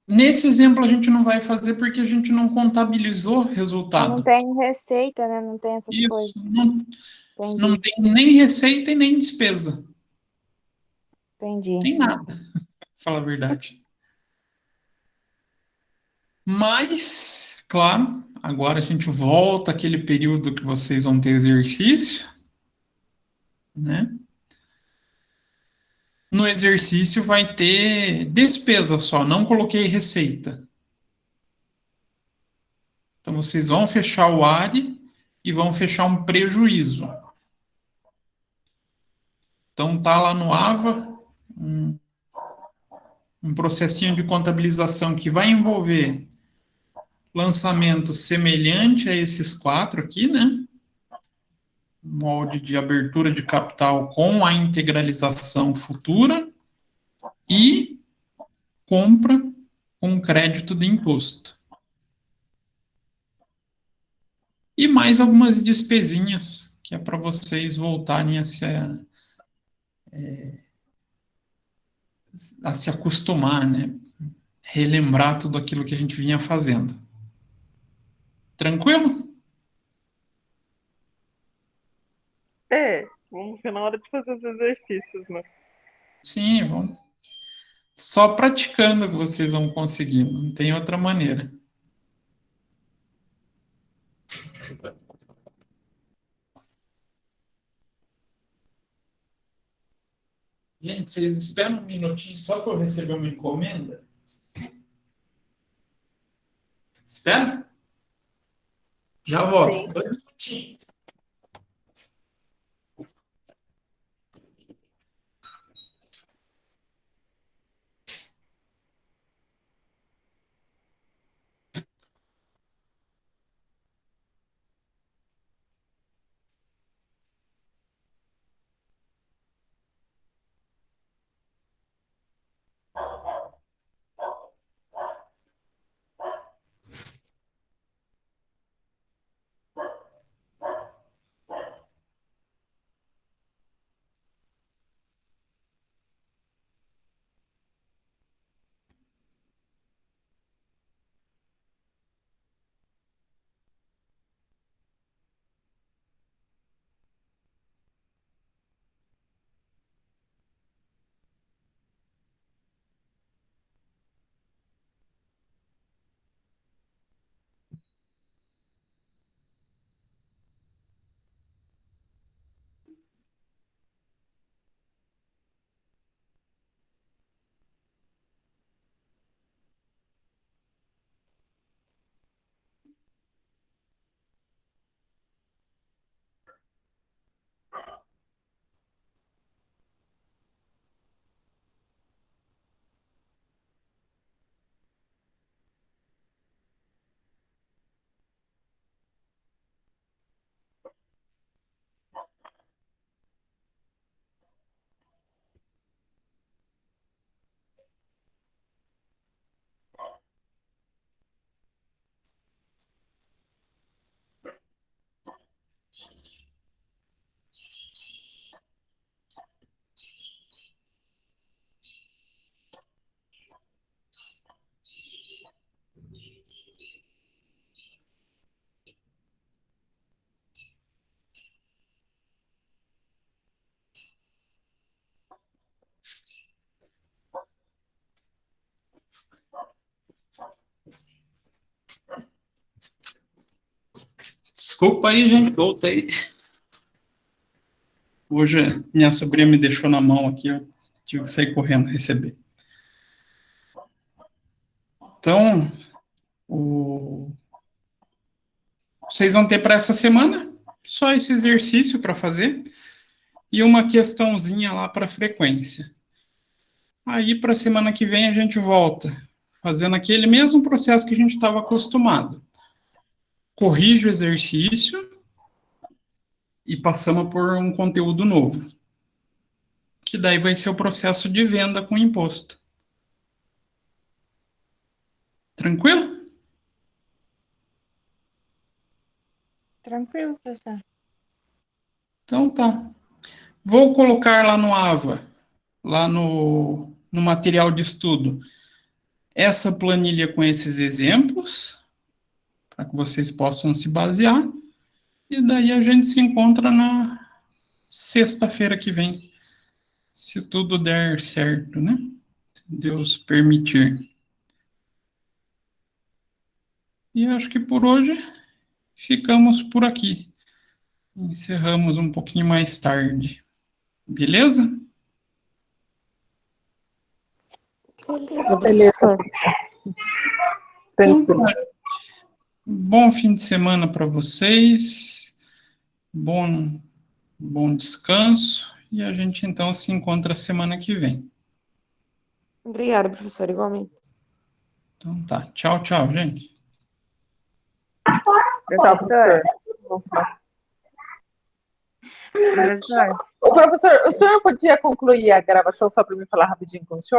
Speaker 1: Nesse exemplo, a gente não vai fazer porque a gente não contabilizou resultado.
Speaker 3: Não tem receita, né? Não tem essas
Speaker 1: Isso,
Speaker 3: coisas.
Speaker 1: não tem nem receita e nem despesa.
Speaker 3: Entendi.
Speaker 1: Tem nada, pra falar a verdade. Mas, claro, agora a gente volta àquele período que vocês vão ter exercício, né? No exercício vai ter despesa só, não coloquei receita. Então vocês vão fechar o ARI e vão fechar um prejuízo. Então tá lá no AVA um processinho de contabilização que vai envolver lançamento semelhante a esses quatro aqui, né? Molde de abertura de capital com a integralização futura e compra com crédito de imposto. E mais algumas despesinhas, que é para vocês voltarem a se acostumar, né? Relembrar tudo aquilo que a gente vinha fazendo. Tranquilo?
Speaker 2: Vamos ver na hora de fazer os exercícios, né?
Speaker 1: Sim, vamos. Só praticando que vocês vão conseguir, não tem outra maneira. Gente, vocês esperam um minutinho só para eu receber uma encomenda? Espera? Já volto.
Speaker 2: Sim.
Speaker 1: 2 minutinhos. Desculpa aí, gente, voltei. Hoje minha sobrinha me deixou na mão aqui, eu tive que sair correndo receber. Então, vocês vão ter para essa semana só esse exercício para fazer e uma questãozinha lá para frequência. Aí, para a semana que vem, a gente volta, fazendo aquele mesmo processo que a gente estava acostumado. Corrige o exercício e passamos por um conteúdo novo. Que daí vai ser o processo de venda com imposto. Tranquilo?
Speaker 3: Tranquilo, professor.
Speaker 1: Então tá. Vou colocar lá no AVA, lá no material de estudo, essa planilha com esses exemplos, para que vocês possam se basear, e daí a gente se encontra na sexta-feira que vem, se tudo der certo, né? Se Deus permitir. E acho que por hoje ficamos por aqui. Encerramos um pouquinho mais tarde. Beleza?
Speaker 4: Beleza,
Speaker 2: Beleza.
Speaker 4: professor.
Speaker 1: Então,
Speaker 2: Tranquilo.
Speaker 1: bom fim de semana para vocês. Bom descanso. E a gente então se encontra semana que vem.
Speaker 4: Obrigada, professor, igualmente.
Speaker 1: Então tá. Tchau, tchau, gente.
Speaker 2: Tchau, professor.
Speaker 3: Professor.
Speaker 2: Ô, professor, o senhor podia concluir a gravação só para me falar rapidinho com o senhor?